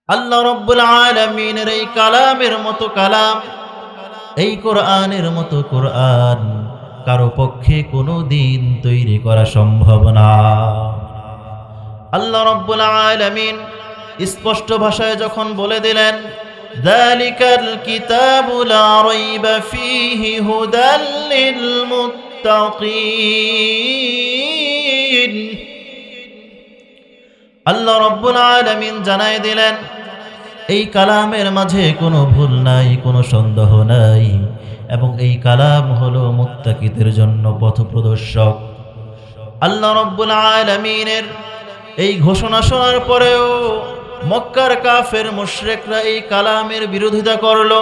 আল্লাহ রাব্বুল আলামিনের এই কালামের মতো কালাম, এই কোরআনের মতো কোরআন কারো পক্ষে কোনোদিন তৈরি করা সম্ভব না। আল্লাহ রাব্বুল আলামিন স্পষ্ট ভাষায় যখন বলে দিলেন, যালিকাল কিতাবু লা রাইবা ফীহি হুদাল লিল মুত্তাকিন। আল্লাহ রাব্বুল আলামিন জানায় দিলেন, এই কালামের মাঝে কোনো ভুল নাই, কোনো সন্দেহ নাই, এবং এই কালাম হলো মুত্তাকিদের জন্য পথপ্রদর্শক। আল্লাহ রাব্বুল আলামিনের এই ঘোষণা শোনার পরেও মক্কার কাফের মুশরিকরা এই কালামের বিরোধিতা করলো।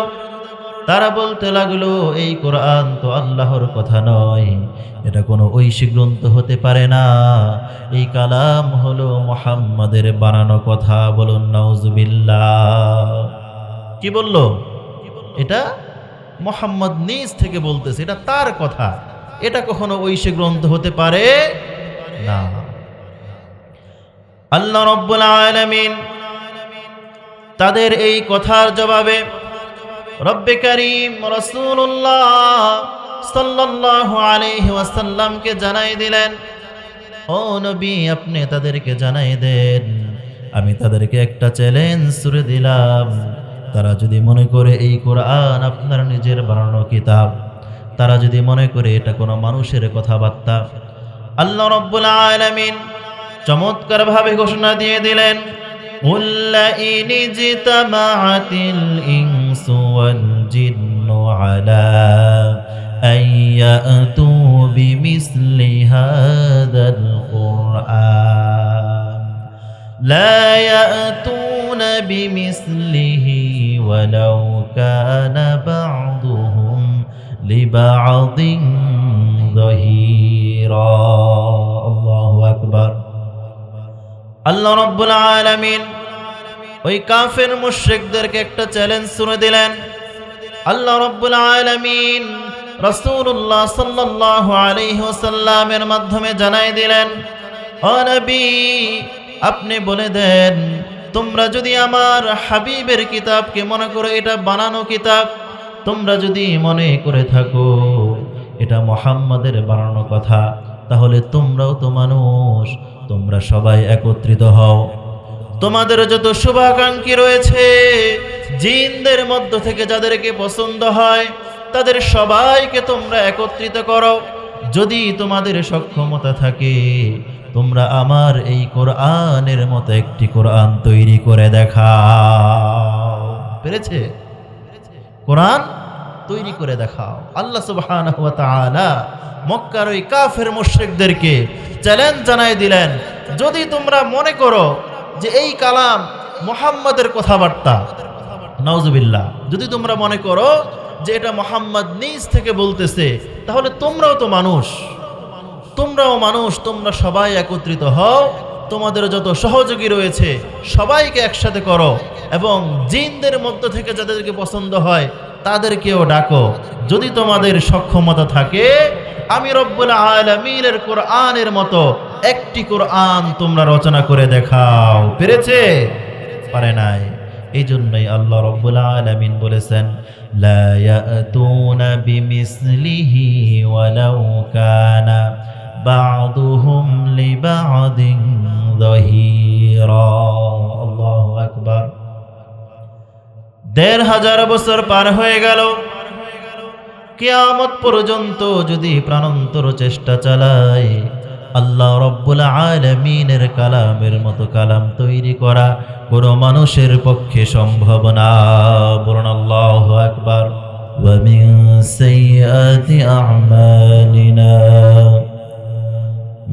তারা বলতে লাগলো, এই কোরআন তো আল্লাহর কথা নয়, এটা কোনো ঐশী গ্রন্থ হতে পারে না, এই কালাম হলো মুহাম্মাদের বানানো কথা। বলুন নাউজুবিল্লাহ। কি বলল? এটা মুহাম্মদ নিজ থেকে বলতেছে, এটা তার কথা, এটা কখনো ঐশী গ্রন্থ হতে পারে না। আল্লাহ রাব্বুল আলামিন তাদের এই কথার জবাবে রব্বে কারীম রাসূলুল্লাহ সাল্লাল্লাহু আলাইহি ওয়াসাল্লামকে জানাই দিলেন, ও নবী, আপনি তাদেরকে জানাই দেন, আমি তাদেরকে একটা চ্যালেঞ্জ ছুড়ে দিলাম। তারা যদি মনে করে এই কোরআন আপনার নিজের বানানো কিতাব, তারা যদি মনে করে এটা কোনো মানুষের কথাবার্তা, আল্লাহ রাব্বুল আলামিন চমৎকার ভাবে ঘোষণা দিয়ে দিলেন, قل لئن اجتمعت الإنس والجن على أن يأتوا بمثل هذا القرآن لا يأتون بمثله ولو كان بعضهم لبعض ظهيرا الله أكبر। আল্লাহ রাব্বুল আলামিন ওই কাফের মুশরিকদেরকে একটা চ্যালেঞ্জ ছুড়ে দিলেন। আল্লাহ রাব্বুল আলামিন রাসূলুল্লাহ সাল্লাল্লাহু আলাইহি ওয়াসাল্লামের মাধ্যমে জানাই দিলেন, ও নবী, আপনি বলে দেন, তোমরা যদি আমার হাবিবের কিতাবকে মনে করো এটা বানানো কিতাব, তোমরা যদি মনে করে থাকো এটা মুহাম্মাদের বানানো কথা, তাহলে তোমরাও তো মানুষ, তোমরা সবাই একত্রিত হও। তোমাদের যত শুভাকাঙ্ক্ষী রয়েছে, জিনদের মধ্য থেকে যাদেরকে পছন্দ হয়, তাদের সবাইকে তোমরা একত্রিত করো। যদি তোমাদের সক্ষমতা থাকে, তোমরা আমার এই কোরআনের মতো একটি কোরআন তৈরি করে দেখাও। পেরেছে? কোরআন তৈরি করে দেখাও। আল্লাহ সুবহানাহু ওয়া তাআলা মক্কার ওই কাফের মুশরিকদেরকে চ্যালেঞ্জ জানাই দিলেন, যদি তোমরা মনে করো যে এই কালাম মুহাম্মাদের কথাবার্তা, নাউজুবিল্লাহ, যদি তোমরা মনে করো যে এটা মুহাম্মদ নিজ থেকে বলতেছে, তাহলে তোমরাও তো মানুষ, তোমরাও মানুষ, তোমরা সবাই একত্রিত হও, তোমাদের যত সহযোগী রয়েছে সবাইকে একসাথে করো, এবং জিনদের মধ্য থেকে যাদেরকে পছন্দ হয় তাদেরকেও ডাকো। যদি তোমাদের সক্ষমতা থাকে, আমি রব্বুল আলামিনের কোরআনের মতো একটি কোরআন তোমরা রচনা করে দেখাও। পেরেছে? পারে নাই। এই জন্যই আল্লাহ রব্বুল আলামিন বলেছেন, লা ইয়াতুনা বিমিসলিহি ওয়ালাউ কানা বা'দুহুম লিবা'দিন যাহিরা। আল্লাহু আকবার। ১৫০০ বছর পার হয়ে গেল, কিয়ামত পর্যন্ত যদি প্রাণান্তর চেষ্টা চালায়, আল্লাহ রব্বুল আলামিনের কালামের মতো কালাম তৈরি করা কোনো মানুষের পক্ষে সম্ভব না। বলুন আল্লাহু আকবার। ওয়া মিন সাইয়্যাতি আ'মালিনা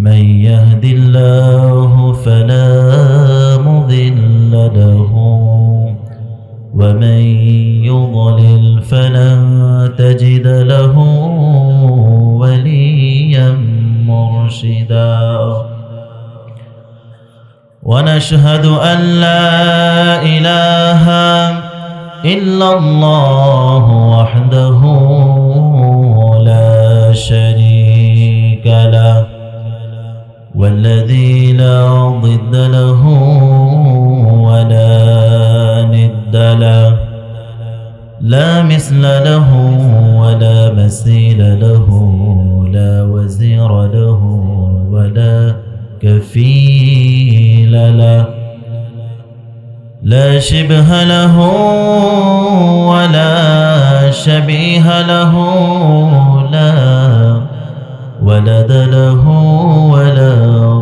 মান ইয়াহদিল্লাহু ফালা মুদিল্লা লাহু ومن يضلل فلن تجد له وليا مرشدا ونشهد أن لا إله إلا الله وحده لا شريك له والذي لا ضد له ولا لا مثل له ولا مثيل له، لا وزير له ولا كفيل له، لا شبه له ولا شبيه له، لا ولد له ولا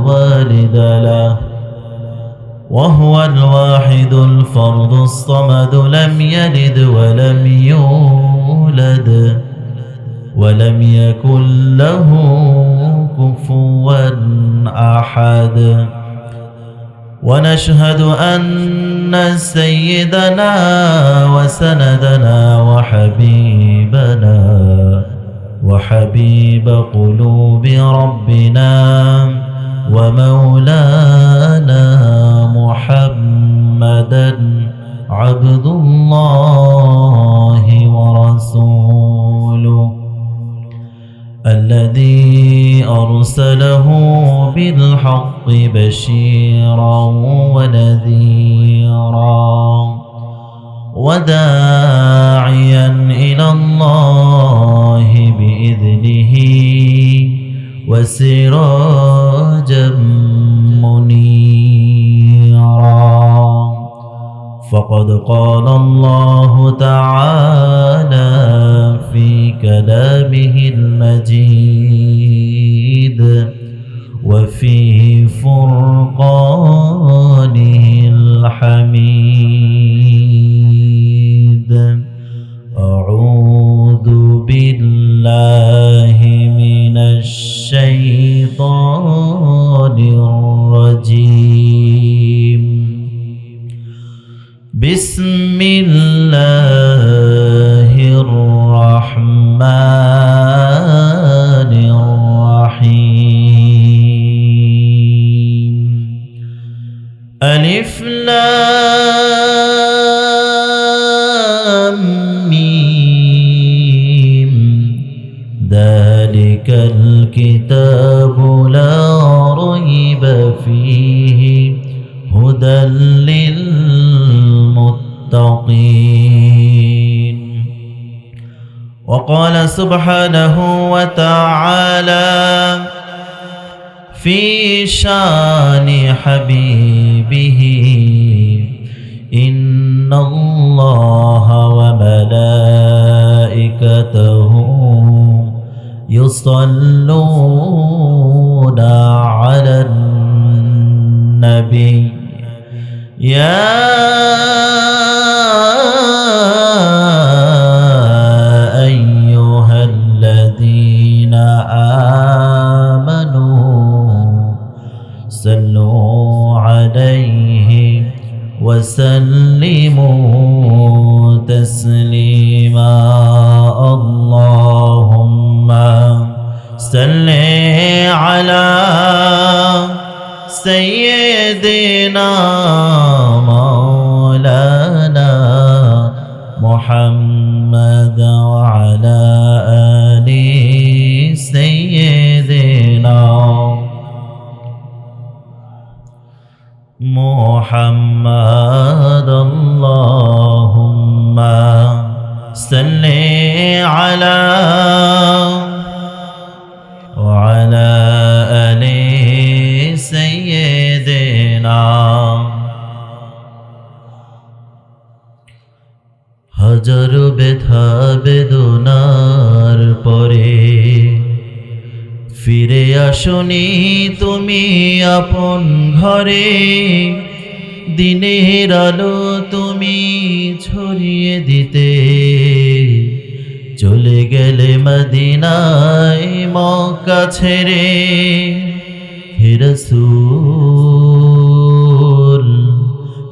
والد له، وهو الواحد الفرد الصمد، لم يلد ولم يولد ولم يكن له كفوا أحد. ونشهد أن سيدنا وسندنا وحبيبنا وحبيب قلوب ربنا ومولانا محمدا عبد الله ورسوله، الذي أرسله بالحق بشيرا ونذيرا وداعيا إلى الله بإذنه وسراجا منيرا. فقد قال الله تعالى في كلامه المجيد وفي فرقانه الحميد: أعوذ بالله من الشيطان الرجيم. بسم الله الرحمن الرحيم. ألف لام ميم، ذلك الكتاب لا ريب فيه هدى للمتقين. وقال سبحانه وتعالى في شان حبيبه: إن الله وملائكته يصلون على النبي يا أيها الذين آمنوا صلوا عليه وسلموا تسليما. اللهم صل على سيدنا مولانا محمد وعلى آل سيدنا محمد. اللهم صل على وعلى آل سيدنا। হাজারো ব্যথা বেদনার পরে ফিরে আসনি তুমি আপন ঘরে, দিনের আলো তুমি ছড়িয়ে দিতে চলে গেলে মদিনায় মক্কা ছেড়ে। হে রাসূল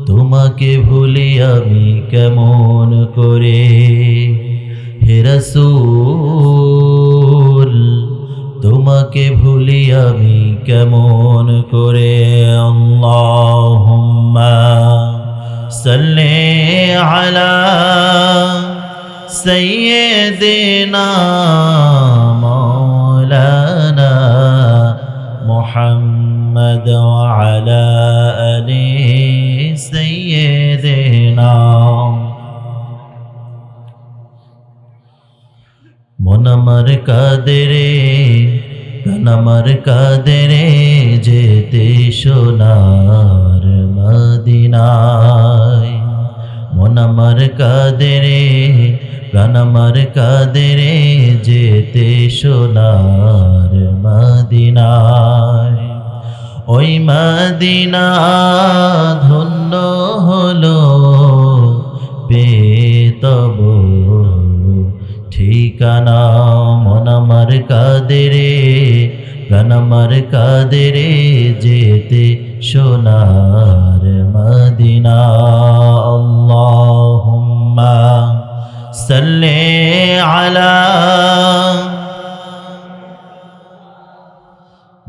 তোমাকে ভুলি আমি কেমন করে, হে রাসূল তোমাকে ভুলি আমি কেমন করে। আল্লাহুম্মা সাল্লি আলা সাইয়্যিদিনা মাওলানা মুহাম্মদ ওয়া আলা আলি সাইয়্যিদিনা আমার কাঁদে রে, প্রাণ আমার কাঁদে রে, যেতে সোনার মদিনায়। মন আমার কাঁদে রে, প্রাণ আমার কাঁদে রে, যেতে সোনার মদিনায়। ওই মদিনা ধন্য হলো পেয়ে তব ঠিকানা। মন আমার কাঁদে রে, প্রাণ আমার কাঁদে রে, যেতে সোনার মদিনা। আল্লাহুম্মা সাল্লি আলা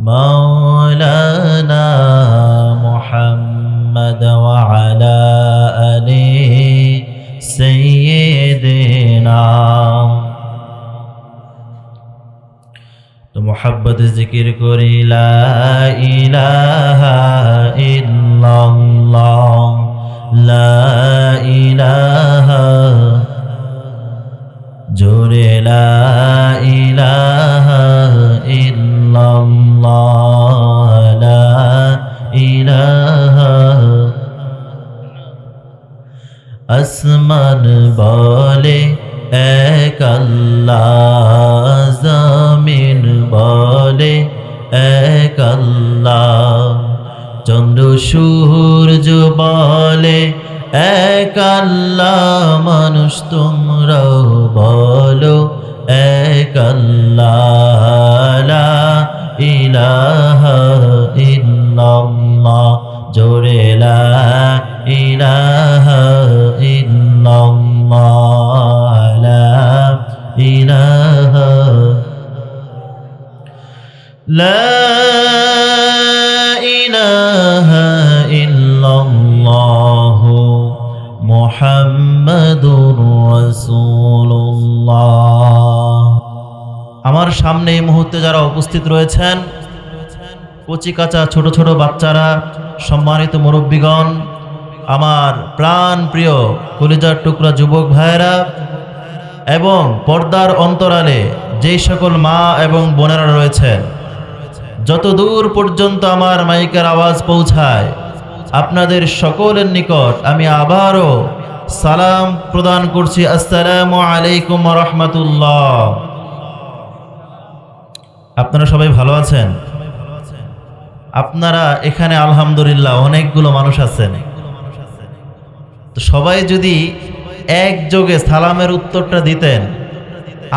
মাওলানা মুহাম্মদ ওয়া আলা আলি সাইয়্যিদিনা। তো মোহাব্বত জিকির করি লা ইলাহা ইল্লাল্লাহ, লা ইলাহা, জোরে লা ইলাহা ইল্লাল্লাহ, লা ইলাহা। আসমান বলে এক আল্লাহ, জমিন বলে এক আল্লাহ, চন্দ্র সূর্য বলে এক আল্লাহ, মানুষ তোমরাও বলো এক আল্লাহ। লা ইলাহা ইল্লাল্লাহ, জোরে লা ইলাহা ইল্লাল্লাহ, লা ইলাহা। লা ইলাহা ইল্লাল্লাহ মুহাম্মাদুর রাসূলুল্লাহ। আমার সামনে এই মুহূর্তে যারা উপস্থিত রয়েছেন, কচি কাঁচা ছোট ছোট বাচ্চারা, সম্মানিত মুরব্বীগণ, আমার প্রাণ প্রিয় কলিজার টুকরা যুবক ভাইয়েরা, এবং পর্দার অন্তরালে যেই সকল মা এবং বোনেরা রয়েছেন, যত দূর পর্যন্ত আমার মাইকের আওয়াজ পৌঁছায়, আপনাদের সকলের নিকট আমি আবারও সালাম প্রদান করছি। আসসালামু আলাইকুম ওয়া রাহমাতুল্লাহ। আপনারা সবাই ভালো আছেন? আপনারা এখানে আলহামদুলিল্লাহ অনেকগুলো মানুষ আছেন। তো সবাই যদি একযোগে সালামের উত্তরটা দিতেন,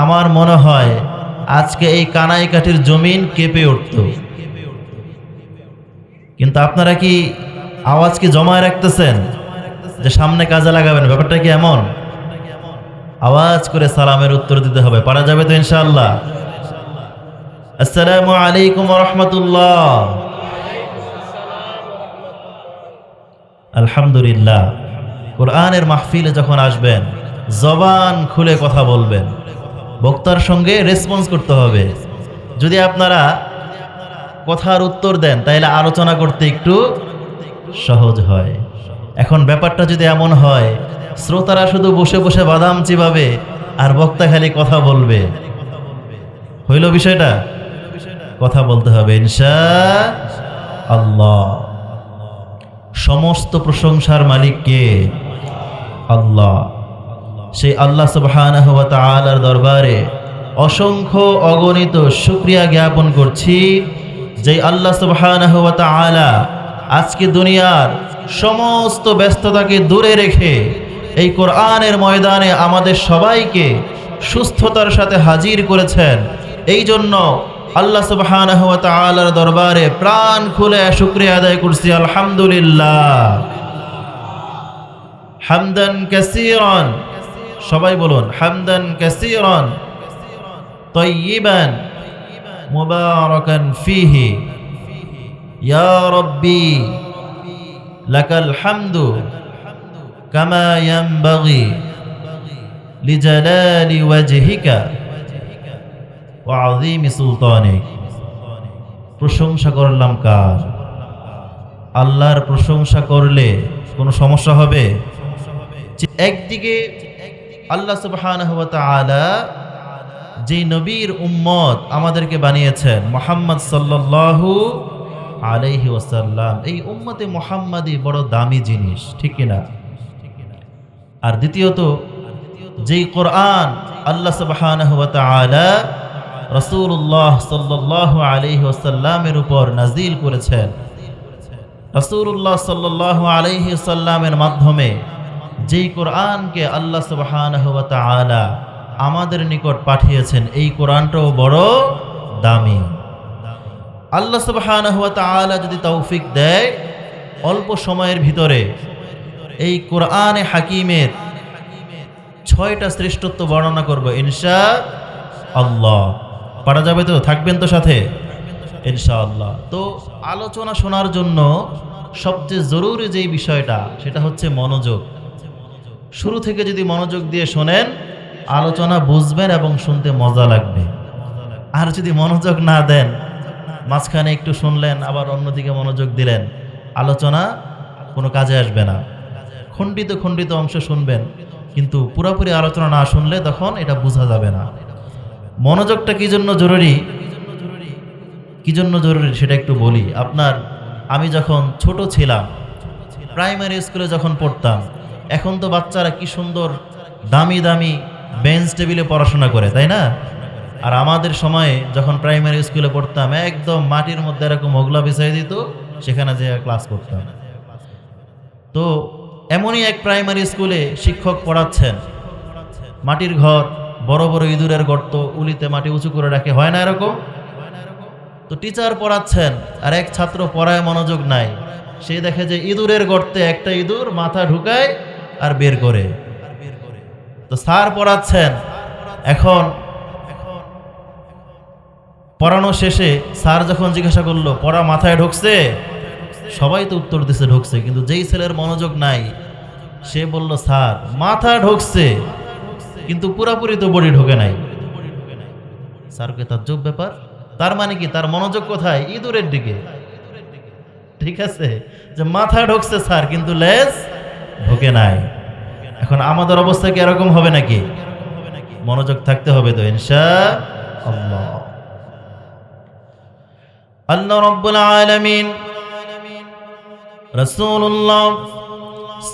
আমার মনে হয় আজকে এই কানাইকাঠির জমিন কেঁপে উঠত। কিন্তু আপনারা কি আওয়াজ কি জমায় রাখতেছেন যে সামনে কাজে লাগাবেন? ব্যাপারটা কি এমন? আওয়াজ করে সালামের উত্তর দিতে হবে। পারা যাবে তো ইনশাআল্লাহ? আসসালামু আলাইকুম ওয়া রাহমাতুল্লাহ। আলহামদুলিল্লাহ। কোরআনের মাহফিলে যখন আসবেন, জবান খুলে কথা বলবেন, বক্তার সঙ্গে রেসপন্স করতে হবে। যদি আপনারা কথার উত্তর দেন তাহলে আলোচনা করতে একটু সহজ হয়। এখন ব্যাপারটা যদি এমন হয়, শ্রোতারা শুধু বসে বসে বাদাম চিবাবে আর বক্তা খালি কথা বলবে, হইল বিষয়টা? কথা বলতে হবে ইনশাআল্লাহ। সমস্ত প্রশংসার মালিক কে? আল্লাহ। সেই আল্লাহ সুবহানাহু ওয়া তাআলার দরবারে অসংখ্য অগণিত শুকরিয়া জ্ঞাপন করছি, যে আল্লাহ সুবহানাহু ওয়া তাআলা আজকে দুনিয়ার সমস্ত ব্যস্ততাকে দূরে রেখে এই কোরআনের ময়দানে আমাদের সবাইকে সুস্থতার সাথে হাজির করেছেন। এই জন্য আল্লাহ সুবহানাহু ওয়া তাআলার দরবারে প্রাণ খুলে শুকরিয়া আদায় করছি। আলহামদুলিল্লাহ। হামদান কাসীরান, সবাই বলুন হামদান কাসীরান তাইয়িবান মুবারাকান ফীহি ইয়া রাব্বি লাকাল হামদু কামা ইয়ানবাগি লিজালালি ওয়াজহিকা ওয়া আযীমি সুলতানিক। প্রশংসা করলাম কার? আল্লাহর প্রশংসা করলে কোনো সমস্যা হবে? একদিকে আল্লাহ সুবহানাহু ওয়া তাআলা যেই নবীর উম্মত আমাদেরকে বানিয়েছেন মুহাম্মদ সাল্লাল্লাহু আলাইহি ওয়াসাল্লাম, এই উম্মতে মুহাম্মাদি বড় দামি জিনিস, ঠিক কিনা? আর দ্বিতীয়ত, যেই কোরআন আল্লাহ সুবহানাহু ওয়া তাআলা রাসূলুল্লাহ সাল্লাল্লাহু আলাইহি ওয়াসাল্লামের উপর নাজিল করেছেন, রাসূলুল্লাহ সাল্লাল্লাহু আলাইহি ওয়াসাল্লামের মাধ্যমে যেই কোরআনকে আল্লাহ সুবহানাহু ওয়া তাআলা আমাদের নিকট পাঠিয়েছেন, এই কোরআনটাও বড় দামি। আল্লাহ সুবহানাহু ওয়া তাআলা যদি তৌফিক দেয়, অল্প সময়ের ভিতরে এই কোরআনে হাকিমের 6টা শ্রেষ্ঠত্ব বর্ণনা করব ইনশাআল্লাহ। পারা যাবে তো? থাকবেন তো সাথে ইনশাআল্লাহ। তো আলোচনা শোনার জন্য সবচেয়ে জরুরি যেই বিষয়টা, সেটা হচ্ছে মনোযোগ। শুরু থেকে যদি মনোযোগ দিয়ে শোনেন, আলোচনা বুঝবেন এবং শুনতে মজা লাগবে। আর যদি মনোযোগ না দেন, মাঝখানে একটু শুনলেন আবার অন্যদিকে মনোযোগ দিলেন, আলোচনা কোনো কাজে আসবে না। খণ্ডিত খণ্ডিত অংশ শুনবেন, কিন্তু পুরোপুরি আলোচনা না শুনলে তখন এটা বোঝা যাবে না। মনোযোগটা কি জন্য জরুরি, সেটা একটু বলি। আমি যখন ছোট ছিলাম, প্রাইমারি স্কুলে যখন পড়তাম, এখন তো বাচ্চারা কি সুন্দর দামি দামি বেঞ্চ টেবিলে পড়াশোনা করে, তাই না? আর আমাদের সময়ে যখন প্রাইমারি স্কুলে পড়তাম, একদম মাটির মধ্যে এরকম ওগলা বিছাই দিত, সেখানে যে ক্লাস করতাম। তো এমনই এক প্রাইমারি স্কুলে শিক্ষক পড়াচ্ছেন, মাটির ঘর, বড় বড় ইঁদুরের গর্ত, উলিতে মাটি উঁচু করে রাখে, হয় না এরকম? তো টিচার পড়াচ্ছেন, আর এক ছাত্র পড়ায় মনোযোগ নাই। সে দেখে যে ইঁদুরের গর্তে একটা ইঁদুর মাথা ঢুকায় আর বের করে। তো স্যার পড়াচ্ছেন, এখন পড়ানো শেষে স্যার যখন জিজ্ঞাসা করলো পড়া মাথায় ঢুকছে, সবাই তো উত্তর দিছে ঢুকছে, কিন্তু যেই ছেলের মনোযোগ নাই সে বলল স্যার মাথা ঢুকছে, কিন্তু পুরাপুরি তো বডি ঢোকে নাই। স্যারকে তাজ্জব ব্যাপার, তার মানে কি তার মনোযোগ কোথায়? ইঁদুরের দিকে। ঠিক আছে, যে মাথা ঢুকছে স্যার, কিন্তু লেজ ঢোকে নাই। এখন আমাদের অবস্থা কি এরকম হবে নাকি? মনোযোগ থাকতে হবে তো ইনশাআল্লাহ। আল্লাহ রাব্বুল আলামিন রাসূলুল্লাহ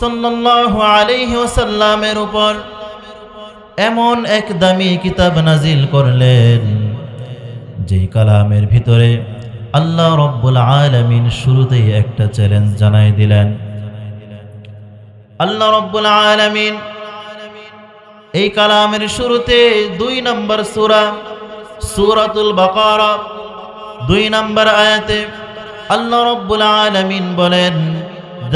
সাল্লাল্লাহু আলাইহি ওয়াসাল্লামের উপর এমন এক দামি কিতাব নাজিল করলেন, যে কালামের ভিতরে আল্লাহ রাব্বুল আলামিন শুরুতেই একটা চ্যালেঞ্জ জানাই দিলেন। আল্লাহ রাব্বুল আলামিন এই কালামের শুরুতে 2 নম্বর সূরা সূরাতুল বাকারা 2 নম্বর আয়াতে আল্লাহ রাব্বুল আলামিন বলেন,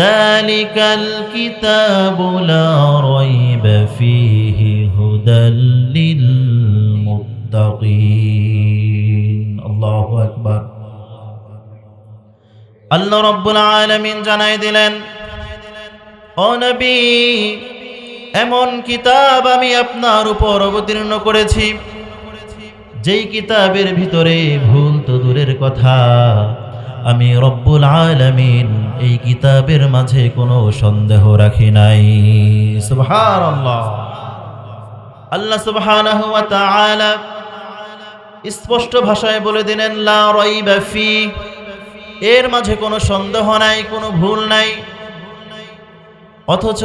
যালিকাল কিতাবু লা রাইবা ফীহি হুদাল লিল মুত্তাকিন। আল্লাহু আকবার। আল্লাহ রাব্বুল আলামিন জানাই দিলেন, ও নবী, এমন কিতাব আমি আপনার উপর অবতীর্ণ করেছি, যেই কিতাবের ভিতরে ভুল তো দূরের কথা, আমি রব্বুল আলামিন এই কিতাবের মাঝে কোনো সন্দেহ রাখি নাই। সুবহানাল্লাহ। আল্লাহ সুবহানাহু ওয়া তাআলা স্পষ্ট ভাষায় বলে দিলেন, লা রাইবা ফি, এর মাঝে কোনো সন্দেহ নাই, কোনো ভুল নাই। অথচ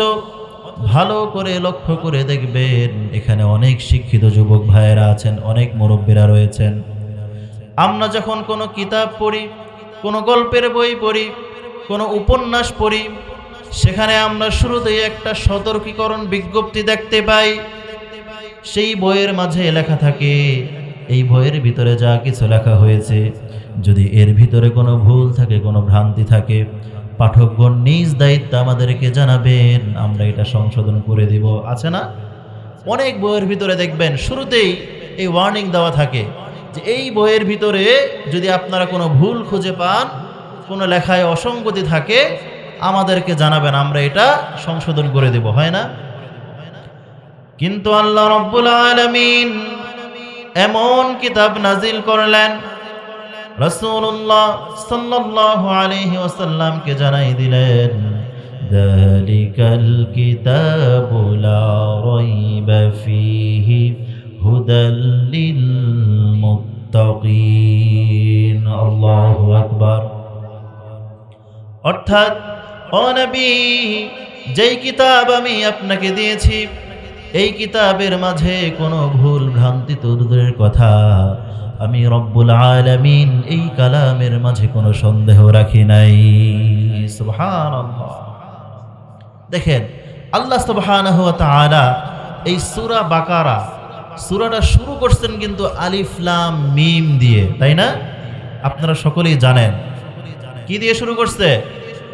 ভালো করে লক্ষ্য করে দেখবেন, এখানে অনেক শিক্ষিত যুবক ভাইয়েরা আছেন, অনেক মুরব্বীরা রয়েছেন। আমরা যখন কোনো কিতাব পড়ি, কোনো গল্পের বই পড়ি, কোনো উপন্যাস পড়ি, সেখানে আমরা শুরুতেই একটা সতর্কীকরণ বিজ্ঞপ্তি দেখতে পাই। সেই বইয়ের মাঝে লেখা থাকে, এই বইয়ের ভিতরে যা কিছু লেখা হয়েছে, যদি এর ভিতরে কোনো ভুল থাকে, কোনো ভ্রান্তি থাকে, পাঠকগণ নিজ দায়িত্ব আমাদেরকে জানাবেন, আমরা এটা সংশোধন করে দিব। আছে না? অনেক বইয়ের ভিতরে দেখবেন শুরুতেই এই ওয়ার্নিং দেওয়া থাকে যে এই বইয়ের ভিতরে যদি আপনারা কোনো ভুল খুঁজে পান, কোনো লেখায় অসঙ্গতি থাকে, আমাদেরকে জানাবেন, আমরা এটা সংশোধন করে দেব। হয় না? কিন্তু আল্লাহ রাব্বুল আলামিন এমন কিতাব নাজিল করলেন, রাসূলুল্লাহ সাল্লাল্লাহু আলাইহি ওয়াসাল্লামকে জানাই দিলেন, যালিকাল কিতাবু লা রাইবা ফীহি هدى للمتقين الله أكبر অর্থাৎ ও নবী যেই কিতাব আমি আপনাকে দিয়েছি এই কিতাবের মাঝে কোনো ভুল ভ্রান্তি তো দূরের কথা আমি রব্বুল আলামিন এই কালামের মাঝে কোনো সন্দেহ রাখি নাই সুবহানাল্লাহ দেখেন আল্লাহ সুবহানাহু ওয়া তাআলা এই সূরা বাকারা সূরাটা শুরু করছেন কিন্তু আলিফ লাম মিম দিয়ে তাই না আপনারা সকলেই জানেন কি দিয়ে শুরু করছে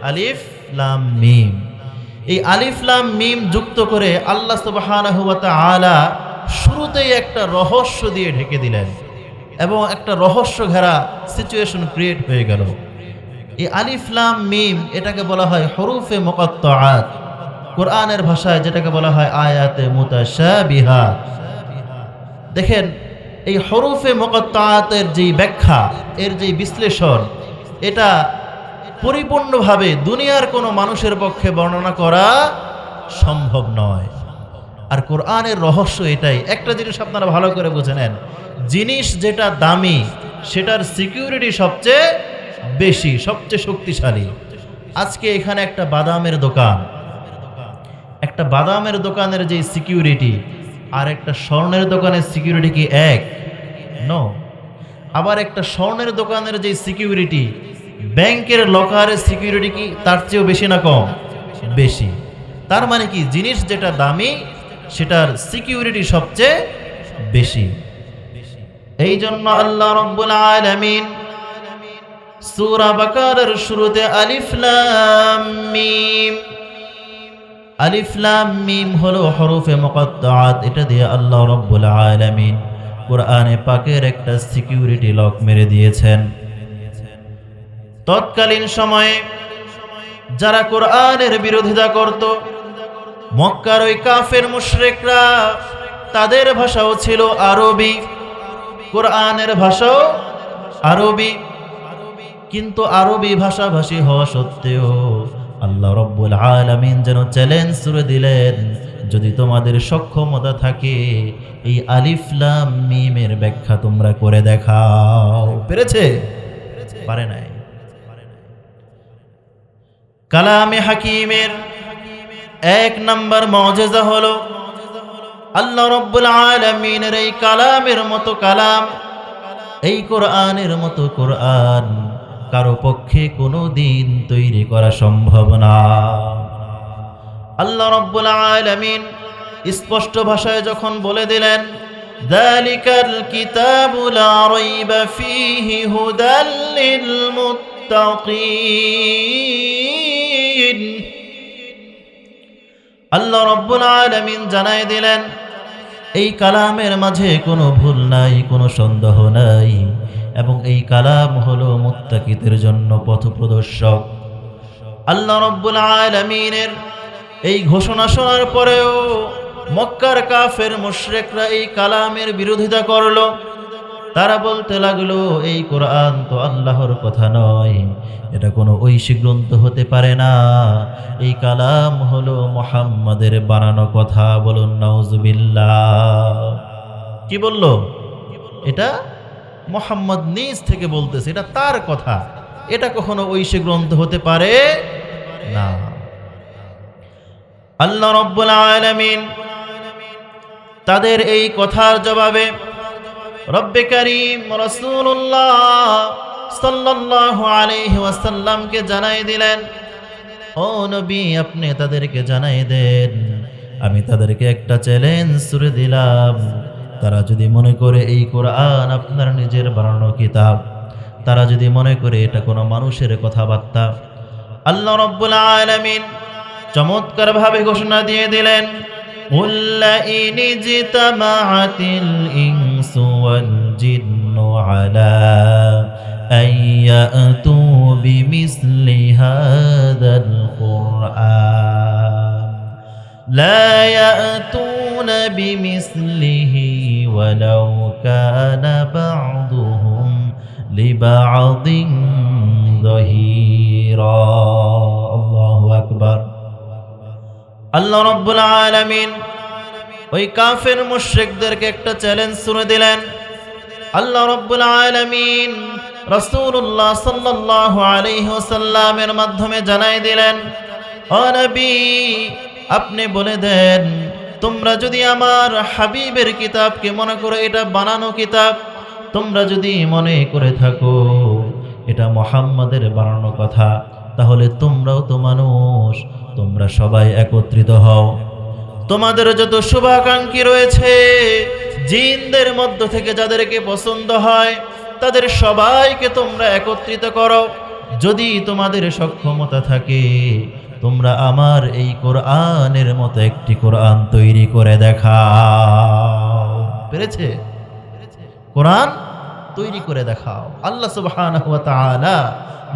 আলিফ লাম মিম এই আলিফ লাম মিম যুক্ত করে আল্লাহ সুবহানাহু ওয়া তাআলা শুরুতেই একটা রহস্য দিয়ে ঢেকে দিলেন এবং একটা রহস্য ঘেরা সিচুয়েশন ক্রিয়েট হয়ে গেল এই আলিফ লাম মিম এটাকে বলা হয় হরুফে মুকাত্তাআত কোরআনের ভাষায় যেটাকে বলা হয় আয়াতে মুতাশাবিহাত দেখেন এই হরুফে মুকাত্তাআতের যে ব্যাখ্যা এর যে বিশ্লেষণ এটা পরিপূর্ণভাবে দুনিয়ার কোনো মানুষের পক্ষে বর্ণনা করা সম্ভব নয় আর কোরআনের রহস্য এটাই একটা জিনিস আপনারা ভালো করে বুঝে নেন জিনিস যেটা দামি সেটার সিকিউরিটি সবচেয়ে বেশি সবচেয়ে শক্তিশালী আজকে এখানে একটা বাদামের দোকানের যে সিকিউরিটি আর একটা স্বর্ণের দোকানের সিকিউরিটি কি এক নো আবার একটা স্বর্ণের দোকানের যে সিকিউরিটি ব্যাংকের লকারের সিকিউরিটি কি তার চেয়েও বেশি না কম বেশি তার মানে কি জিনিস যেটা দামি সেটার সিকিউরিটি সবচেয়ে বেশি এই জন্য আল্লাহ রাব্বুল আলামিন সূরা বাকারার শুরুতে আলিফ লাম মিম হলো হরফে মুকাত্তাআত এটা দিয়ে আল্লাহ রাব্বুল আলামিন কোরআনে পাকের একটা সিকিউরিটি লক মেরে দিয়েছেন তৎকালীন সময়ে যারা কোরআনের বিরোধিতা করত মক্কার ওই কাফের মুশরিকরা তাদের ভাষাও ছিল আরবি কোরআনের ভাষাও আরবি কিন্তু আরবি ভাষাভাষী হওয়া সত্ত্বেও আল্লাহ রাব্বুল আলামিন যেন চ্যালেঞ্জ ছুড়ে দিলেন যদি তোমাদের সক্ষমতা থাকে এই আলিফ লাম মিমের ব্যাখ্যা তোমরা করে দেখাও পেরেছে পারে নাই কালামে হাকিমের এক নাম্বার মুজিজা হলো আল্লাহ রাব্বুল আলামিনের এই কালামের মতো কালাম এই কোরআনের মতো কোরআন কারো পক্ষে কোনোদিন তৈরি করা সম্ভব না আল্লাহ রাব্বুল আলামিন স্পষ্ট ভাষায় যখন বলে দিলেন যালিকাল কিতাবু লা রাইবা ফীহি হুদাল লিল মুত্তাকিন আল্লাহ রাব্বুল আলামিন জানায় দিলেন এই কালামের মাঝে কোনো ভুল নাই কোনো সন্দেহ নাই এবং এই কালাম হলো মুত্তাকিদের জন্য পথপ্রদর্শক আল্লাহ রাব্বুল আলামিনের এই ঘোষণা শোনার পরেও মক্কার কাফের মুশরিকরা এই কালামের বিরোধিতা করলো তারা বলতে লাগলো এই কোরআন তো আল্লাহর কথা নয় এটা কোনো ঐশী গ্রন্থ হতে পারে না এই কালাম হলো মুহাম্মাদের বানানো কথা বলুন নাউজুবিল্লাহ কি বলল এটা মুহাম্মদ নিজ থেকে বলতেছে এটা তার কথা এটা কখনো ঐশী গ্রন্থ হতে পারে না আল্লাহ রাব্বুল আলামিন তাদের এই কথার জবাবে রব্বে কারীম রাসূলুল্লাহ সাল্লাল্লাহু আলাইহি ওয়াসাল্লামকে জানাই দিলেন ও নবী আপনি তাদেরকে জানাই দেন আমি তাদেরকে একটা চ্যালেঞ্জ ছুড়ে দিলাম তারা যদি মনে করে এই কোরআন আপনার নিজের বানানো কিতাব তারা যদি মনে করে এটা কোনো মানুষের কথাবার্তা আল্লাহ রাব্বুল আলামিন চমৎকার ভাবে ঘোষণা দিয়ে দিলেন قل لئن اجتمعت الإنس والجن على أن يأتوا بمثل هذا القرآن لا يأتون بمثله ولو كان بعضهم لبعض ظهيرا الله أكبر আল্লাহ রাব্বুল আলামিন ওই কাফের মুশরিকদেরকে একটা চ্যালেঞ্জ ছুড়ে দিলেন। আল্লাহ রাব্বুল আলামিন রাসূলুল্লাহ সাল্লাল্লাহু আলাইহি ওয়াসাল্লামের মাধ্যমে জানাই দিলেন, ও নবী, আপনি বলে দেন, তোমরা যদি আমার হাবিবের কিতাবকে মনে করো এটা বানানো কিতাব, তোমরা যদি মনে করে থাকো এটা মুহাম্মাদের বানানো কথা, তাহলে তোমরাও তো মানুষ, তোমরা সবাই একত্রিত হও। তোমাদের যত শুভাকাঙ্ক্ষী রয়েছে জিনদের মধ্য থেকে যাদেরকে পছন্দ হয় তাদের সবাইকে তোমরা একত্রিত করো। যদি তোমাদের সক্ষমতা থাকে তোমরা আমার এই কোরআনের মতো একটি কোরআন তৈরি করে দেখাও। পেরেছে? কোরআন তৈরি করে দেখাও। আল্লাহ সুবহানাহু ওয়া তাআলা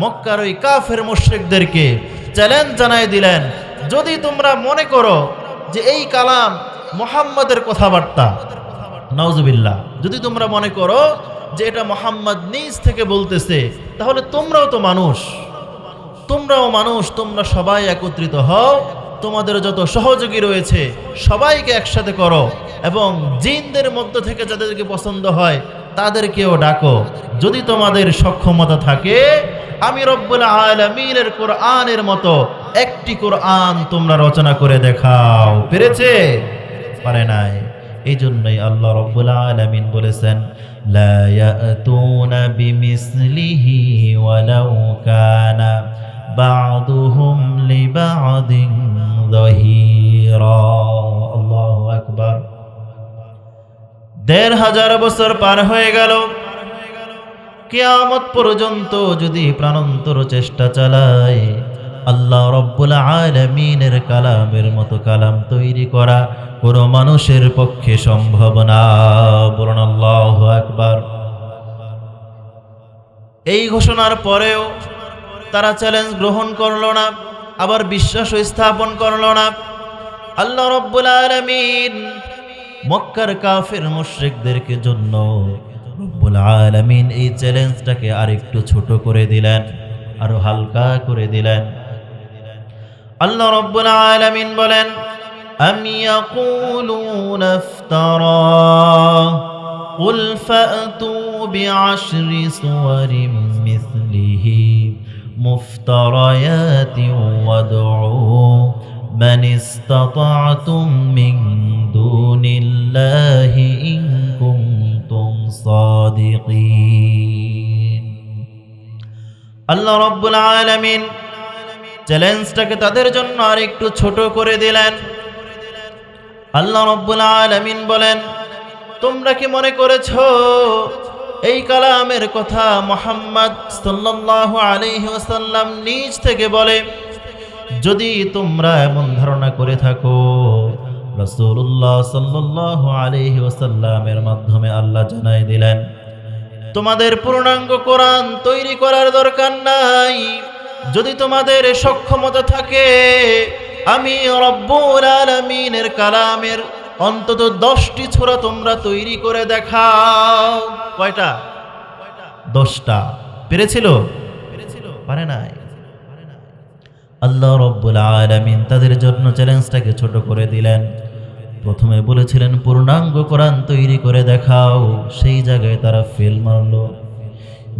মক্কার ওই কাফের মুশরিকদেরকে চ্যালেঞ্জ জানাই দিলেন, যদি তোমরা মনে করো যে এই কালাম মুহাম্মাদের কথাবার্তা, নাউজুবিল্লাহ, যদি তোমরা মনে করো যে এটা মুহাম্মদ নিজ থেকে বলতেছে, তাহলে তোমরাও তো মানুষ, তোমরা সবাই একত্রিত হও, তোমাদের যত সহযোগী রয়েছে সবাইকে একসাথে করো এবং জিনদের মধ্য থেকে যাদেরকে পছন্দ হয় তাদেরকেও ডাকো। যদি তোমাদের সক্ষমতা থাকে আমি রব্বুল আলামিনের কোরআনের মতো একটি কোরআন তোমরা রচনা করে দেখাও। পেরেছে? পারে নাই। এই জন্যই আল্লাহ রব্বুল আলামিন বলেছেন, লা ইয়াতুনা বিমিসলিহি ওয়ালাউ কানা বা'দুহুম লিবা'দিন যাহিরা। আল্লাহু আকবার। ১৫০০ বছর পার হয়ে গেল, কিয়ামত পর্যন্ত যদি প্রাণান্তর চেষ্টা চালায় আল্লাহ রব্বুল আলামিনের কালামের মতো কালাম তৈরি করা কোনো মানুষের পক্ষে সম্ভব না। বলুন আল্লাহু আকবার। এই ঘোষণার পরেও তারা চ্যালেঞ্জ গ্রহণ করলো না, আবার বিশ্বাস স্থাপন করলো না। আল্লাহ রব্বুল আলামিন মক্কার কাফের মুশরিকদেরকে জন্য রব্বুল আলামিন এই চ্যালেঞ্জটাকে আরেকটু ছোট করে দিলেন, আরো হালকা করে দিলেন। আল্লাহ রব্বুল আলামিন বলেন, আম ইয়াকুলুনা ইফতারা কুল ফাতু বিআশরি সুওয়ারিম মিসলিহি মুফতারায়াতিন ওয়াদউ মান ইসতাতা'তুম মিন দুনিল্লাহি ইন কুনতুম সাদিকিন। আল্লাহ রাব্বুল আলামিন চ্যালেঞ্জটাকে তাদের জন্য আরেকটু ছোট করে দিলেন। আল্লাহ রাব্বুল আলামিন বলেন, তোমরা কি মনে করেছো এই কালামের কথা মুহাম্মদ সাল্লাল্লাহু আলাইহি ওয়াসাল্লাম নিজ থেকে বলে? যদি তোমরা এমন ধারণা করে থাকো, রাসূলুল্লাহ সাল্লাল্লাহু আলাইহি ওয়াসাল্লামের মাধ্যমে আল্লাহ জানাই দিলেন, তোমাদের পূর্ণাঙ্গ কোরআন তৈরি করার দরকার নাই। যদি তোমাদের সক্ষমতা থাকে আমি রব্বুল আলামিনের কালামের অন্তত 10টি সূরা তোমরা তৈরি করে দেখাও। কয়টা? 10টা। পেরেছিল? পারে নাই। আল্লাহ রব্বুল আলামিন তাদের জন্য চ্যালেঞ্জটাকে ছোট করে দিলেন। প্রথমে বলেছিলেন পূর্ণাঙ্গ কোরআন তৈরি করে দেখাও, সেই জায়গায় তারা ফেল মারলো।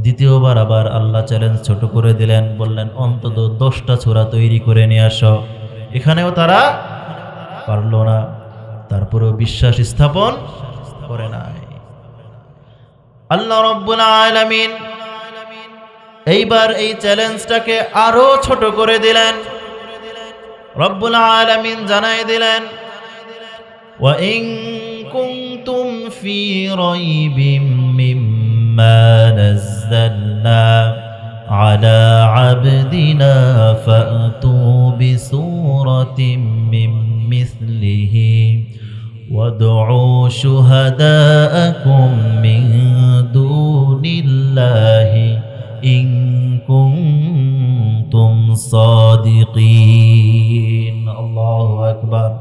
দ্বিতীয়বার আবার আল্লাহ চ্যালেঞ্জ ছোট করে দিলেন, বললেন অন্তত 10টা সূরা তৈরি করে নিয়ে আসো। এখানেও তারা পারলো না, তারপরেও বিশ্বাস স্থাপন করে নাই। আল্লাহ রাব্বুল আলামিন এইবার এই চ্যালেঞ্জটাকে আরো ছোট করে দিলেন। রব্বুল আলামিন জানাই দিলেন, ওয়া ইন কুনতুম ফি রাইবিম মিম্মা নাযালনা আলা আবদিনা ফাতু বিসূরাতিম মিন মিসলিহি ওয়াদউ শুহাদাআকুম মিন দুনিল্লাহি ইন কুনতুম সাদিকিন। আল্লাহু আকবার।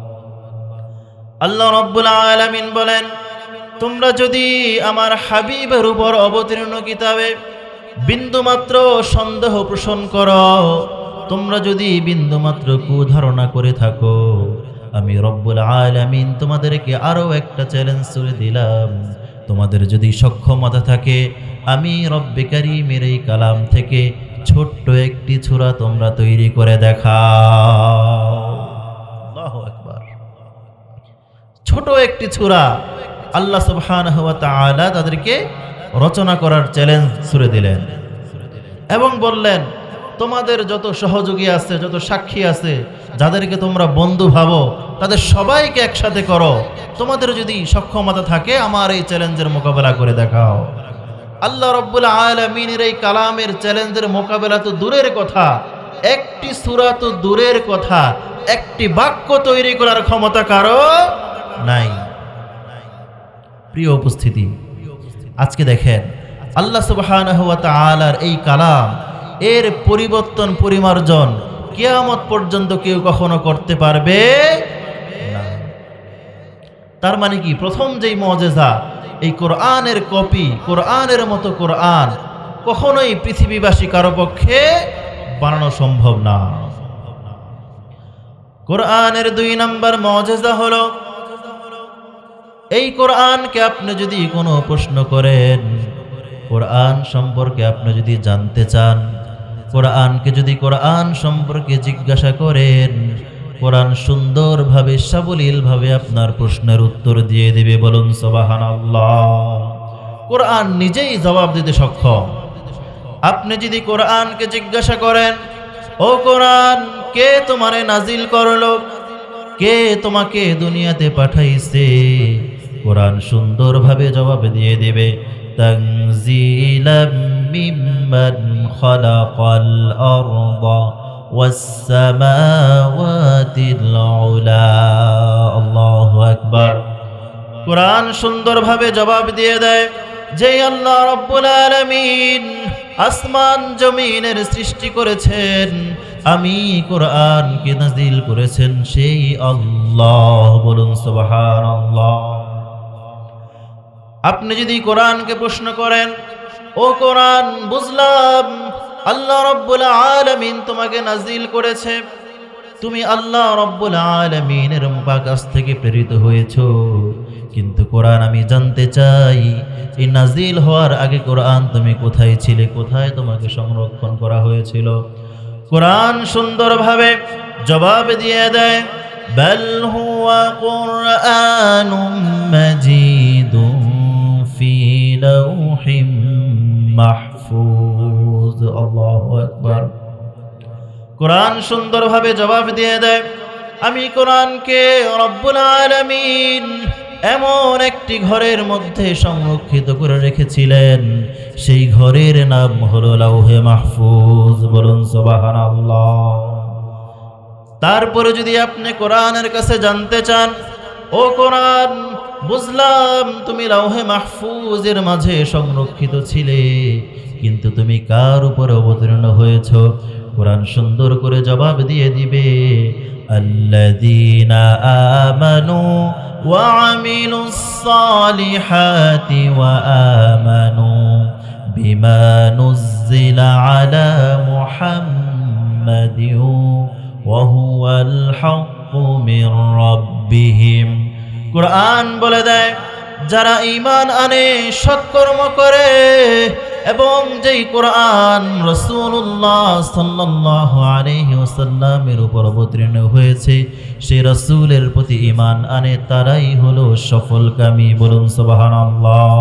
আল্লাহ রাব্বুল আলামিন বলেন, তোমরা যদি আমার হাবিবের উপর অবতীর্ণ কিতাবে বিন্দুমাত্র সন্দেহ পোষণ করো, তোমরা যদি বিন্দুমাত্র কুধারণা করে থাকো, আমি রব্বুল আলামিন তোমাদেরকে আরো একটা চ্যালেঞ্জ ছুড়ে দিলাম, তোমাদের যদি সক্ষমতা থাকে আমি রব্বে কারীমের এই কালাম থেকে ছোট্ট একটি সূরা তোমরা তৈরি করে দেখাও। আল্লাহু আকবার। ছোট একটি সূরা আল্লাহ সুবহানাহু ওয়া তাআলা তাদেরকে রচনা করার চ্যালেঞ্জ ছুড়ে দিলেন এবং বললেন, তোমাদের যত সহযোগী আছে, যত সাক্ষী আছে, যাদেরকে তোমরা বন্ধু ভাবো, তাদের সবাইকে একসাথে করো। তোমাদের যদি সক্ষমতা থাকে আমার এই চ্যালেঞ্জের মোকাবেলা করে দেখাও। আল্লাহ রাব্বুল আলামিনের এই কালামের চ্যালেঞ্জের মোকাবেলা তো দূরের কথা, একটি সূরা তো দূরের কথা, একটি বাক্য তৈরি করার ক্ষমতা কারো নাই। প্রিয় উপস্থিতি, আজকে দেখেন আল্লাহ সুবহানাহু ওয়া তাআলার এই কালাম এর পরিবর্তন পরিমার্জন কিয়ামত পর্যন্ত কেউ কখনো করতে পারবে না। তার মানে কি, প্রথম যেই মুজিজা এই কোরআনের কপি, কোরআনের মতো কোরআন কখনোই পৃথিবীবাসী কারো পক্ষে বানানো সম্ভব না। কোরআনের 2 নম্বর মুজিজা হলো, এই কোরআনকে আপনি যদি কোনো প্রশ্ন করেন, কোরআন সম্পর্কে আপনি যদি জানতে চান, কোরআনকে যদি কোরআন সম্পর্কে জিজ্ঞাসা করেন, কোরআন সুন্দরভাবে সাবলীলভাবে আপনার প্রশ্নের উত্তর দিয়ে দিবে। বলুন সুবহানাল্লাহ। কোরআন নিজেই জবাব দিতে সক্ষম। আপনি যদি কোরআনকে জিজ্ঞাসা করেন, ও কোরআন, কে তোমারে নাজিল করলো, কে তোমাকে দুনিয়াতে পাঠাইছে, কোরআন সুন্দরভাবে জবাব দিয়ে দিবে, তানজিলাম মিম্মান খালাকাল আরদা ওয়াস সামাওয়াতিল উলা। আল্লাহু আকবার। কোরআন সুন্দরভাবে জবাব দিয়ে দেয় যে আল্লাহ রাব্বুল আলামিন আসমান জমিনের সৃষ্টি করেছেন, আমি কোরআনকে নাজিল করেছেন সেই আল্লাহ। বলুন সুবহানাল্লাহ। আপনি যদি কোরআনকে প্রশ্ন করেন, ও কোরআন, বুঝলাম আল্লাহ রাব্বুল আলামিন তোমাকে নাজিল করেছে, তুমি আল্লাহ রাব্বুল আলামিনের কাছ থেকে প্রেরিত হয়েছো, কিন্তু কোরআন আমি জানতে চাই এই নাজিল হওয়ার আগে কোরআন তুমি কোথায় ছিলে, কোথায় তোমাকে সংরক্ষণ করা হয়েছিল? কোরআন সুন্দরভাবে জবাব দিয়ে দেয়, বাল হুয়া কুরআনুম মাজিদুন ফি লাউহিম মাহফুজ। আল্লাহু আকবার। কোরআন সুন্দরভাবে জবাব দিয়ে দেয়, আমি কোরআনকে রব্বুল আলামিন এমন একটি ঘরের মধ্যে সংরক্ষিত করে রেখেছিলেন, সেই ঘরের নাম হলো লাউহে মাহফুজ। বলুন সুবহানাল্লাহ। তারপরে যদি আপনি কোরআনের কাছে জানতে চান, ও কোরআন, বুঝলাম তুমি লাউহে মাহফুজের মাঝে সংরক্ষিত ছিলে, কিন্তু তুমি কার উপরে অবতীর্ণ হয়েছ? কোরআন সুন্দর করে জবাব দিয়ে দিবে, আল্লাযীনা আমানু ওয়া আমিলুস সালিহাতি ওয়া আমানু বিমা নুজ্জিলা আলা মুহাম্মাদিন ওয়া হুয়াল হাক্কু মির রাব্বিহিম। কোরআন বলে দেয়, যারা ঈমান আনে, সৎকর্ম করে এবং যেই কোরআন রাসূলুল্লাহ সাল্লাল্লাহু আলাইহি ওয়াসাল্লামের উপর অবতীর্ণ হয়েছে, সেই রাসূলের প্রতি ঈমান আনে, তারাই হলো সফলকামী। বলুন সুবহানাল্লাহ।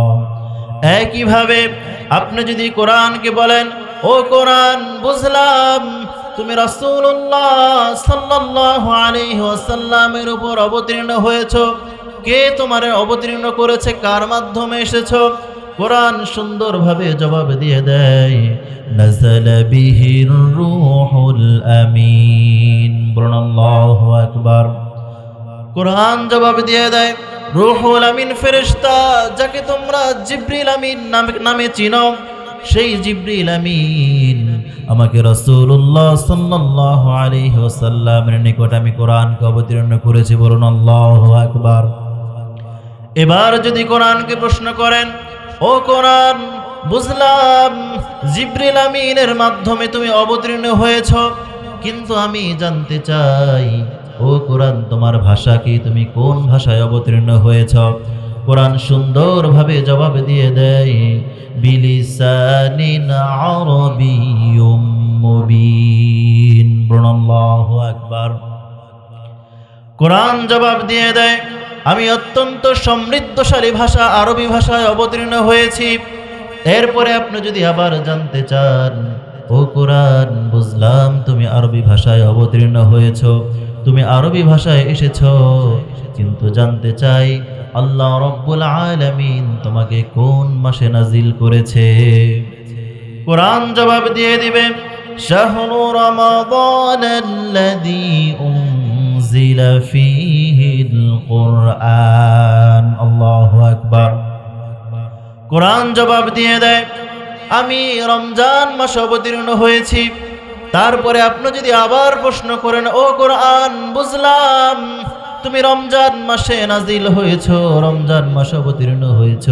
একইভাবে আপনি যদি কোরআনকে বলেন, ও কোরআন, বুঝলাম তুমি রাসূলুল্লাহ সাল্লাল্লাহু আলাইহি ওয়াসাল্লামের উপর অবতীর্ণ হয়েছো, কে তোমারে অবতীর্ণ করেছে, কার মাধ্যমে এসেছো? কোরআন সুন্দরভাবে জবাব দিয়ে দেয়, নাযালা বিহির রূহুল আমিন। বলুন আল্লাহু আকবার। কোরআন জবাব দিয়ে দেয়, রূহুল আমিন ফেরেশতা, যাকে তোমরা জিবরিল আমিন নামে চিনো, সেই জিবরিল আমিন আমাকে রাসূলুল্লাহ সাল্লাল্লাহু আলাইহি ওয়াসাল্লামের নিকট আমি কোরআনকে অবতীর্ণ করেছি। বলুন আল্লাহু আকবার। এবার যদি কোরআনকে প্রশ্ন করেন, ও কোরআন, বুঝলাম জিবরিল আমিনের মাধ্যমে তুমি অবতীর্ণ হয়েছ, কিন্তু আমি জানতে চাই, ও ও কোরআন তোমার ভাষা কি, তুমি কোন ভাষায় অবতীর্ণ হয়েছ? কোরআন সুন্দরভাবে জবাব দিয়ে দেয়, বিলিসানিন আরাবিয়্যুম মুবিন। আল্লাহু আকবার। কোরআন জবাব দিয়ে দেয়, আমি অত্যন্ত সমৃদ্ধশালী ভাষা আরবি ভাষায় অবতীর্ণ হয়েছি। এরপরে আপনি যদি আবার জানতে চান, ও কোরআন বুঝলাম তুমি আরবি ভাষায় অবতীর্ণ হয়েছ, তুমি আরবি ভাষায় এসেছ, কিন্তু জানতে চাই আল্লাহ রব্বুল আলামিন তোমাকে কোন মাসে নাজিল করেছে? কোরআন জবাব দিয়ে দিবে, শাহরু রমাদানাল্লাযী উনজিলা ফীহিল কুরআন। আল্লাহু আকবার। কোরআন জবাব দিয়ে দেয়, আমি রমজান মাসে অবতীর্ণ হয়েছি। তারপরে আপনি যদি আবার প্রশ্ন করেন, ও কোরআন বুঝলাম তুমি রমজান মাসে নাজিল হয়েছ, রমজান মাসে অবতীর্ণ হয়েছ,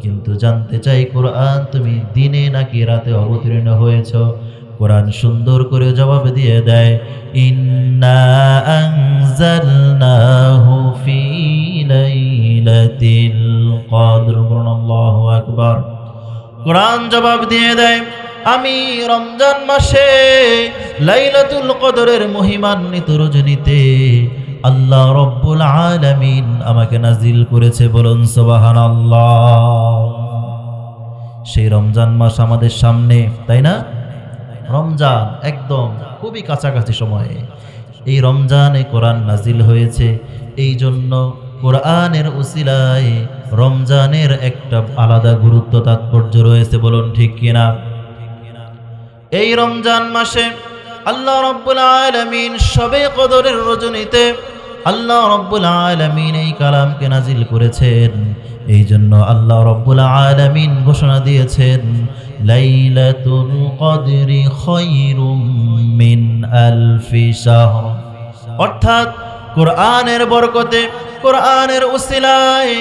কিন্তু জানতে চাই কোরআন তুমি দিনে নাকি রাতে অবতীর্ণ হয়েছ? কোরআন সুন্দর করে জবাব দিয়ে দেয়, ইন্না আনজালনাহু ফী লাইলাতিল কদর। আল্লাহু আকবার। কোরআন জবাব দিয়ে দেয়, আমি রমজান মাসে লাইলাতুল কদরের মহিমান্বিত রজনীতে আল্লাহ রব্বুল আলামিন আমাকে নাজিল করেছে। বলুন সুবহানাল্লাহ। সেই রমজান মাস আমাদের সামনে, তাই না? রমজান একদম খুবই কাছাকাছি সময়ে এই রমজানে কোরআন নাজিল হয়েছে। এই জন্য কোরআনের উসিলায় রমজানের একটা আলাদা গুরুত্ব তাৎপর্য রয়েছে। বলুন ঠিক কিনা? এই রমজান মাসে আল্লাহ রব্বুল আলামিন শবে কদরের রজনীতে আল্লাহ রব্বুল আলামিন এই কালামকে নাজিল করেছেন। এই জন্য আল্লাহ রব্বুল আলামিন ঘোষণা দিয়েছেন, লাইলাতুল কদরি খায়রুম মিন আলফি শাহর। অর্থাৎ কোরআনের বরকতে, কোরআনের উসিলায়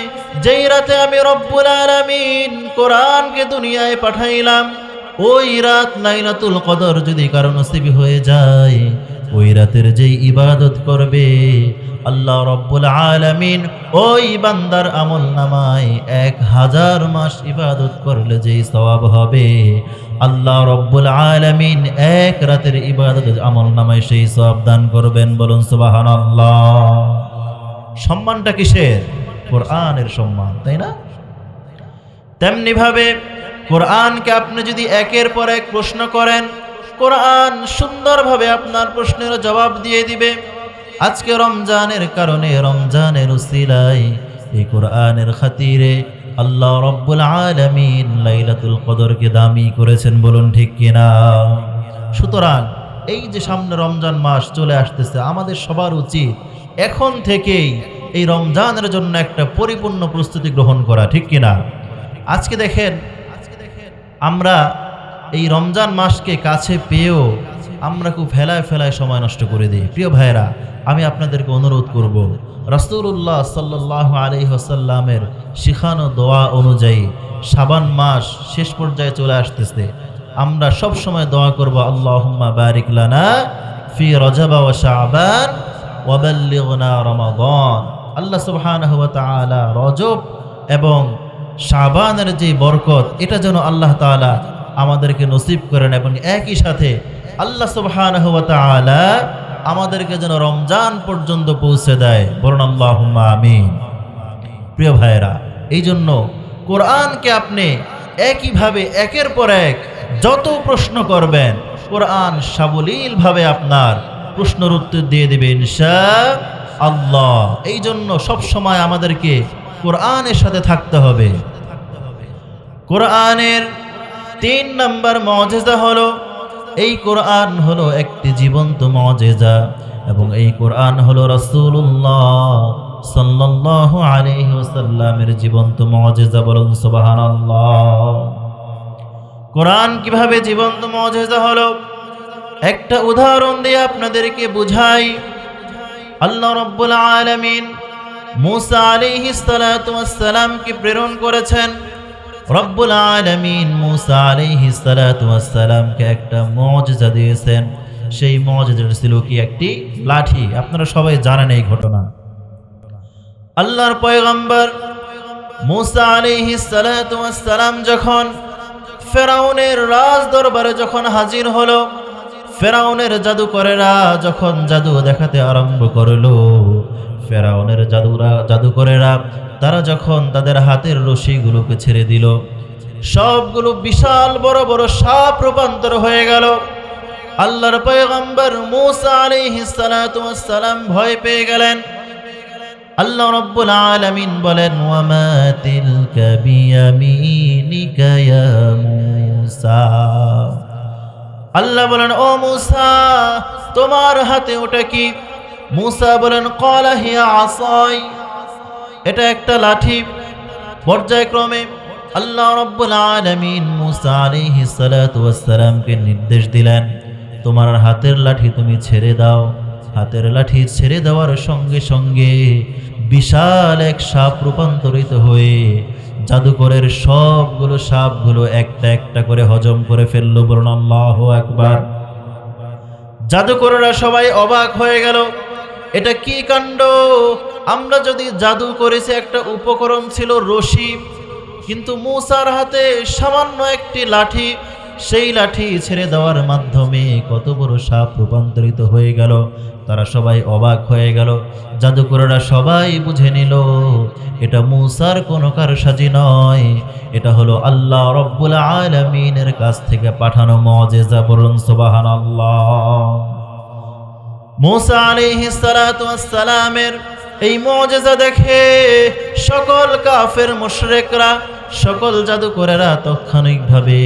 যেই রাতে আমি রব্বুল আলামিন কোরআনকে দুনিয়ায় পাঠাইলাম, ওই রাত লাইলাতুল কদর যদি কারো নসিব হয়ে যায়, ওই রাতের যেই ইবাদত করবে আল্লাহ রব্বুল আলামিন ওই বান্দার আমল নামায় 1000 মাস ইবাদত করলে যেই সওয়াব হবে, আল্লাহ রব্বুল আলামিন এক রাতের ইবাদতের আমল নামায় সেই সওয়াব দান করবেন। বলুন সুবহানাল্লাহ। সম্মানটা কিসের? কোরআনের সম্মান, তাই না? তেমনি ভাবে কোরআনকে আপনি যদি একের পর এক প্রশ্ন করেন, কোরআন সুন্দরভাবে আপনার প্রশ্নের জবাব দিয়ে দিবে। আজকে রমজানের কারণে, রমজানের উসিলায়, এই কোরআনের খাতিরে আল্লাহ রব্বুল আলামিন লাইলাতুল কদরকে দামি করেছেন। বলুন ঠিক কিনা? সুতরাং এই যে সামনে রমজান মাস চলে আসতেছে, আমাদের সবার উচিত এখন থেকেই এই রমজানের জন্য একটা পরিপূর্ণ প্রস্তুতি গ্রহণ করা, ঠিক কিনা? আজকে দেখেন, আমরা এই রমজান মাসকে কাছে পেয়েও আমরা খুব ফেলায় সময় নষ্ট করে দিই। প্রিয় ভাইয়েরা, আমি আপনাদেরকে অনুরোধ করব, রাসূলুল্লাহ সাল্লাল্লাহু আলাইহি ওয়াসাল্লামের শিখানো দোয়া অনুযায়ী শাবান মাস শেষ পর্যায়ে চলে আসতেছে, আমরা সব সময় দোয়া করব, আল্লাহুম্মা বারিক লানা ফি রজব ওয়া শাবান ওয়া বাল্লিগনা রমাদান। আল্লাহ সুবহানাহু ওয়া তাআলা রজব এবং শাবানের যে বরকত, এটা যেন আল্লাহ তাআলা আমাদেরকে নসিব করেন, এবং একই সাথে আল্লাহ সুবহানাহু ওয়া তাআলা আমাদেরকে যেন রমজান পর্যন্ত পৌঁছে দেয়। বলুন আল্লাহুম্মা আমিন। প্রিয় ভাইয়েরা, এই জন্য কোরআনকে আপনি একইভাবে একের পর এক যত প্রশ্ন করবেন, কোরআন সাবলীলভাবে আপনার প্রশ্নের উত্তর দিয়ে দেবে ইনশাআল্লাহ। এই জন্য সব সময় আমাদেরকে কোরআনের সাথে থাকতে হবে। কোরআনের 3 নম্বর মুজিজা হলো, এই কোরআন হলো একটি জীবন্ত মুজিজা, এবং এই কোরআন হলো রাসূলুল্লাহ সাল্লাল্লাহু আলাইহি ওয়াসাল্লামের জীবন্ত মুজিজা। বলুন সুবহানাল্লাহ। কোরআন কিভাবে জীবন্ত মুজিজা হলো, একটা উদাহরণ দিয়ে আপনাদেরকে বুঝাই। আল্লাহ রাব্বুল আলামিন মূসা আলাইহিস সালাতু ওয়াস সালামকে প্রেরণ করেছেন। রব্বুল আলামিন মূসা আলাইহিস সালাতু ওয়াস সালামকে একটা মুজিজা দিয়েছেন। সেই মুজিজা ছিল কি একটি লাঠি। আপনারা সবাই জানেন এই ঘটনা। আল্লাহর পয়গম্বর মুসা আলাইহিস সালাতু ওয়াস সালাম যখন ফেরাউনের রাজ দরবারে যখন হাজির হলো, ফেরাউনের জাদুকরেরা যখন জাদু দেখাতে আরম্ভ করলো, ফেরাউনের জাদুকরেরা তারা যখন তাদের হাতের রশিগুলোকে ছেড়ে দিল, সবগুলো বিশাল বড় বড় সাপ রূপান্তর হয়ে গেল। আল্লাহর পয়গম্বর মুসা আলাইহিস সালাতু ওয়াস সালাম ভয় পেয়ে গেলেন। আল্লাহ রাব্বুল আলামিন বলেন, ওয়ামা তিলকা বিয়ামিনিকা ইয়া মুসা। আল্লাহ বলেন, ও মুসা তোমার হাতে ওটা কি? মুসা বলেন, ক্বালা হিয়া আসাই, এটা একটা লাঠি। পর্যায়ক্রমে আল্লাহ রাব্বুল আলামিন মুসা আলাইহিস সালাতু ওয়াস সালামকে নির্দেশ দিলেন, তোমার হাতের লাঠি তুমি ছেড়ে দাও। হাতের লাঠি ছেড়ে দেওয়ার সঙ্গে সঙ্গে বিশাল এক সাপ রূপান্তরিত হয়ে জাদুকরের সবগুলো সাপগুলো একটা একটা করে হজম করে ফেলল। বলুন আল্লাহু আকবার। জাদুকরেরা সবাই অবাক হয়ে গেল, এটা কি কাণ্ড! আমরা যদি জাদু করেছি, একটা উপকরণ ছিল রশি, কিন্তু মূসার হাতে সামান্য একটি লাঠি, সেই লাঠি ছেড়ে দেওয়ার মাধ্যমে কত বড় সাপ রূপান্তরিত হয়ে গেল। তারা সবাই অবাক হয়ে গেল। জাদুকরেরা সবাই বুঝে নিল এটা মূসার কোনো কারসাজি নয়, এটা হলো আল্লাহ রাব্বুল আলামিনের কাছ থেকে পাঠানো মুজিজা। বলুন সুবহানাল্লাহ। মূসা আলাইহিস সালাতু ওয়াস সালামের এই মুজিজা দেখে সকল কাফের মুশরিকরা, সকল জাদুকরেরা তাৎক্ষণিকভাবে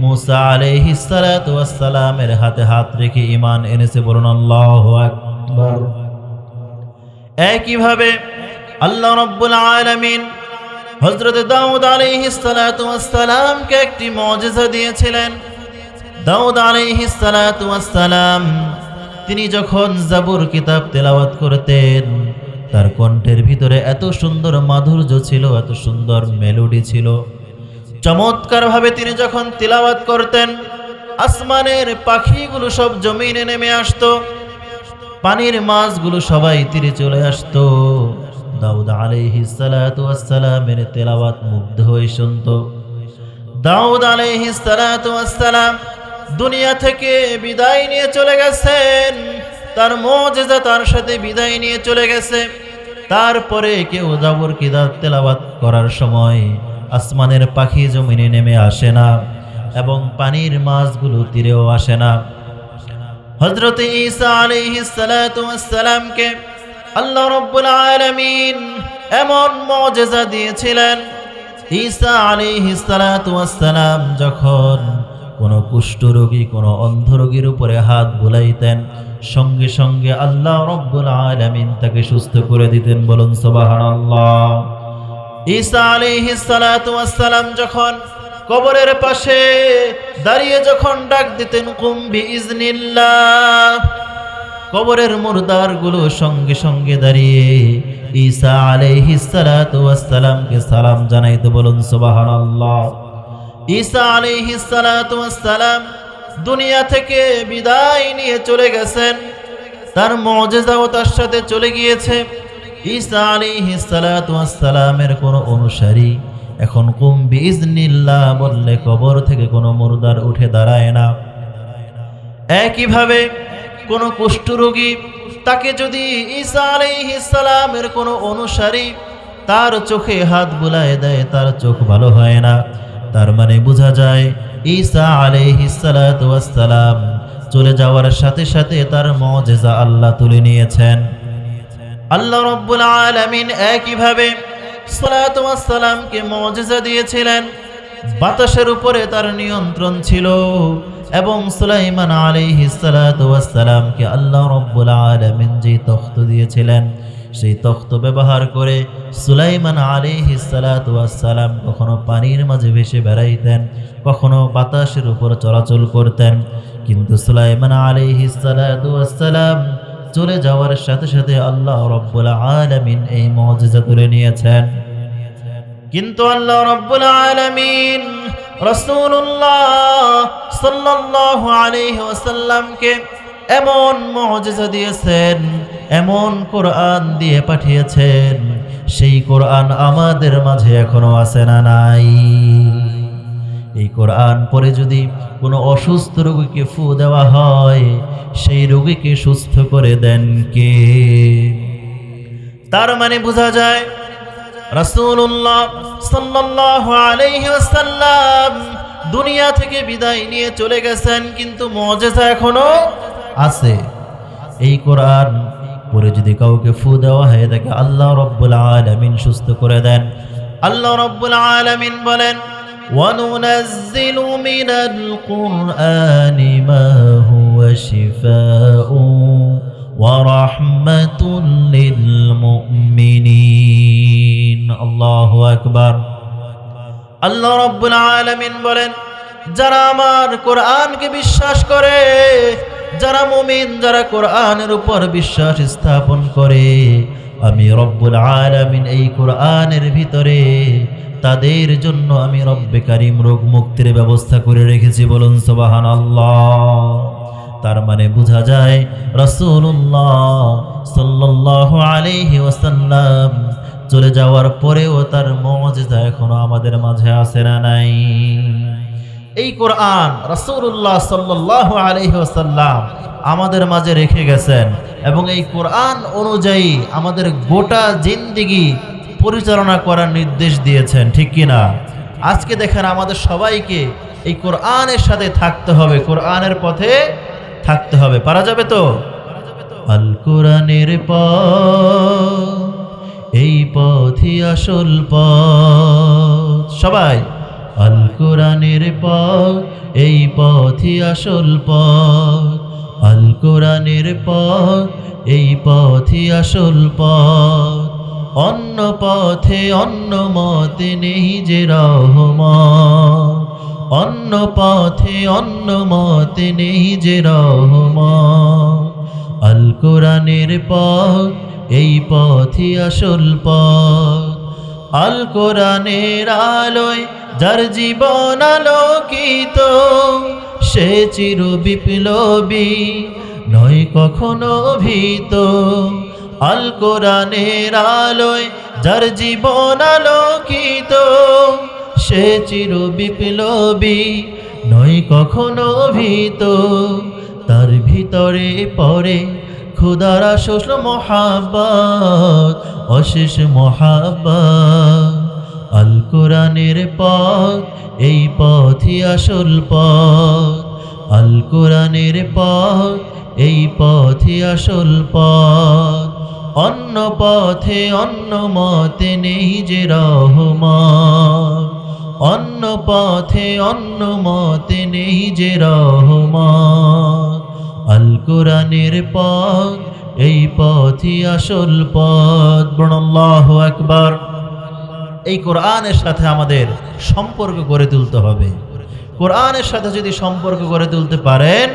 মূসা আলাইহিস সালাতু ওয়াস সালামের হাতে হাত রেখে ঈমান এনেছে। বলুন আল্লাহু আকবার। একইভাবে আল্লাহ রাব্বুল আলামিন হযরত দাউদ আলাইহিস সালাতু ওয়াস সালামকে একটি মুজিজা দিয়েছিলেন। দাউদ আলাইহিস সালাতু ওয়াস সালাম তিনি যখন জাবুর কিতাব তেলাওয়াত করতেন, তার কণ্ঠের ভিতরে এত সুন্দর মাধুর্য ছিল, এত সুন্দর মেলোডি ছিল। চমৎকার ভাবে তিনি যখন তিলাওয়াত করতেন, আসমানের পাখিগুলো সব জমিনে নেমে আসতো, পানির মাছগুলো সবাই তীরে চলে আসতো। দাউদ আলাইহিস সালাতু ওয়াস সালামের তেলাওয়াত মুগ্ধ হয়ে শুনতো। দাউদ আলাইহিস সালাতু ওয়াস সালাম দুনিয়া থেকে বিদায় নিয়ে চলে গেছেন, তার মুজিজা তার সাথে বিদায় নিয়ে চলে গেছে। তারপরে কেউ জাবুর কিতাব তেলাওয়াত করার সময় আসমানের পাখি জমিনে নেমে আসে না, এবং পানির মাছগুলো তীরেও আসে না। হযরত ঈসা আলাইহিস সালাতু ওয়াস সালামকে আল্লাহ রাব্বুল আলামিন এমন মুজিজা দিয়েছিলেন। ঈসা আলাইহিস সালাতু ওয়াস সালাম যখন কোনো কুষ্ঠরোগী, কোনো অন্ধ রোগীর উপরে হাত বুলাইতেন, সঙ্গে সঙ্গে আল্লাহ রাব্বুল আলামিন তাকে সুস্থ করে দিতেন। বলুন সুবহানাল্লাহ। ঈসা আলাইহিস সালাতু ওয়াস সালাম যখন কবরের পাশে দাঁড়িয়ে যখন ডাক দিতেন, কুম বিইজনিল্লাহ, কবরের মুর্দারগুলো সঙ্গে সঙ্গে দাঁড়িয়ে ঈসা আলাইহিস সালাতু ওয়াস সালামকে সালাম জানাইতে। বলুন সুবহানাল্লাহ। ঈসা আলাইহিস সালাতু ওয়াস সালাম দুনিয়া থেকে বিদায় নিয়ে চলে গেছেন, তার মুজিজাও তার সাথে চলে গিয়েছে। ঈসা আলাইহিস সালাতু ওয়াস সালামের কোনো অনুসারী এখন কুম বিইজনিল্লাহ বললে কবর থেকে কোনো মুর্দার উঠে দাঁড়ায় না। একইভাবে কোনো কুষ্ঠরোগী, তাকে যদি ঈসা আলাইহিস সালামের কোনো অনুসারী তার চোখে হাত বুলায় দেয়, তার চোখ ভালো হয় না। তার মানে বোঝা যায় ঈসা আলাইহিস সালাতু ওয়াস সালাম চলে যাওয়ার সাথে সাথে তার মুজিজা আল্লাহ তুলে নিয়েছেন। আল্লাহ রাব্বুল আলামিন একইভাবে সালাতু ওয়াস সালামকে মুজিজা দিয়েছিলেন। বাতাসের উপরে তার নিয়ন্ত্রণ ছিল, এবং সুলাইমান আলাইহিস সালাতু ওয়াস সালামকে আল্লাহ রাব্বুল আলামিন যে তখ্ত দিয়েছিলেন, সেই তখ্ত ব্যবহার করে সুলাইমান আলাইহিস সালাতু ওয়াস সালাম কখনো পানির মাঝে ভেসে বেড়াইতেন, কখনো বাতাসের উপর চলাচল করতেন। কিন্তু সুলাইমান আলাইহিস সালাতু ওয়াস সালাম চলে যাওয়ার সাথে সাথে আল্লাহ রাব্বুল আলামিন এই মুজিজা তুলে নিয়েছেন। কিন্তু আল্লাহ রাব্বুল আলামিন রাসূলুল্লাহ সাল্লাল্লাহু আলাইহি ওয়াসাল্লামকে এমন মুজিজা দিয়েছেন, এমন কোরআন দিয়ে পাঠিয়েছেন, সেই কোরআন আমাদের মাঝে এখনো আছে না নাই? এই কোরআন পড়ে যদি কোনো অসুস্থ রোগীকে ফু দেওয়া হয়, সেই রোগীকে সুস্থ করে দেন কে? তার মানে বোঝা যায় রাসূলুল্লাহ সাল্লাল্লাহু আলাইহি ওয়াসাল্লাম দুনিয়া থেকে বিদায় নিয়ে চলে গেছেন, কিন্তু মুজিজা এখনো আছে। এই কোরআন পরে যদি কাউকে ফু দেওয়া হয়, তাকে আল্লাহ রাব্বুল আলামিন সুস্থ করে দেন। আল্লাহ রাব্বুল আলামিন বলেন, وَنُنَزِّلُ مِنَ الْقُرْآنِ مَا هُوَ شِفَاءٌ وَرَحْمَةٌ لِلْمُؤْمِنِينَ। আল্লাহু আকবার। আল্লাহ রাব্বুল আলামিন বলেন, যারা আমার কোরআনকে বিশ্বাস করে, যারা মুমিন, যারা কোরআনের উপর বিশ্বাস স্থাপন করে, আমি রব্বুল আলামিন এই কোরআনের ভিতরে তাদের জন্য আমি রব্বে কারীম রোগ মুক্তির ব্যবস্থা করে রেখেছি। বলুন সুবহানাল্লাহ। তার মানে বোঝা যায় রাসূলুল্লাহ সাল্লাল্লাহু আলাইহি ওয়াসাল্লাম চলে যাওয়ার পরেও তার মুজিজা এখনো আমাদের মাঝে আছে না নাই? এই কোরআন রাসূলুল্লাহ সাল্লাল্লাহু আলাইহি ওয়াসাল্লাম আমাদের মাঝে রেখে গেছেন, এবং এই কোরআন অনুযায়ী আমাদের গোটা জিন্দেগি পরিচালনা করার নির্দেশ দিয়েছেন, ঠিক কি না? আজকে দেখেন আমাদের সবাইকে এই কোরআনের সাথে থাকতে হবে, কোরআনের পথে থাকতে হবে। পারা যাবে তো? আল কোরআনের পথ, এই পথই আসল পথ। সবাই আল কোরআনের পথ, এই পথই আসল পথ। আল কোরআনের পথ, এই পথই আসল পথ। অন্য পথে অন্য মতে নেই যে রহমত, অন্য পথে অন্য মতে নেই যে রহমত। আল কোরআনের পথ, এই পথই আসল পথ। আল কোরআনের আলোয় যার জীবন আলোকিত, সে চির বিপ্লবী, নয় কখনো ভীত। আল কোরআনের আলোয় যার জীবন আলোকিত, সে চির বিপ্লবী, নয় কখনো ভীত। তার ভিতরে পড়ে খোদার অশেষ মহাব্বত, অশেষ মহাব্বত। আল কোরআনের পথ, এই পথই আসল পথ। আল কোরআনের পথ, এই পথই আসল পথ। অন্য পথে অন্য মতে নেই যে রহমত, অন্য পথে অন্য মতে নেই যে রহমত। আল কোরআনের পথ, এই পথই আসল পথ। আল্লাহু আকবার। এই কোরআনের সাথে আমাদের সম্পর্ক গড়ে তুলতে হবে। কোরআনের সাথে যদি সম্পর্ক গড়ে তুলতে পারেন,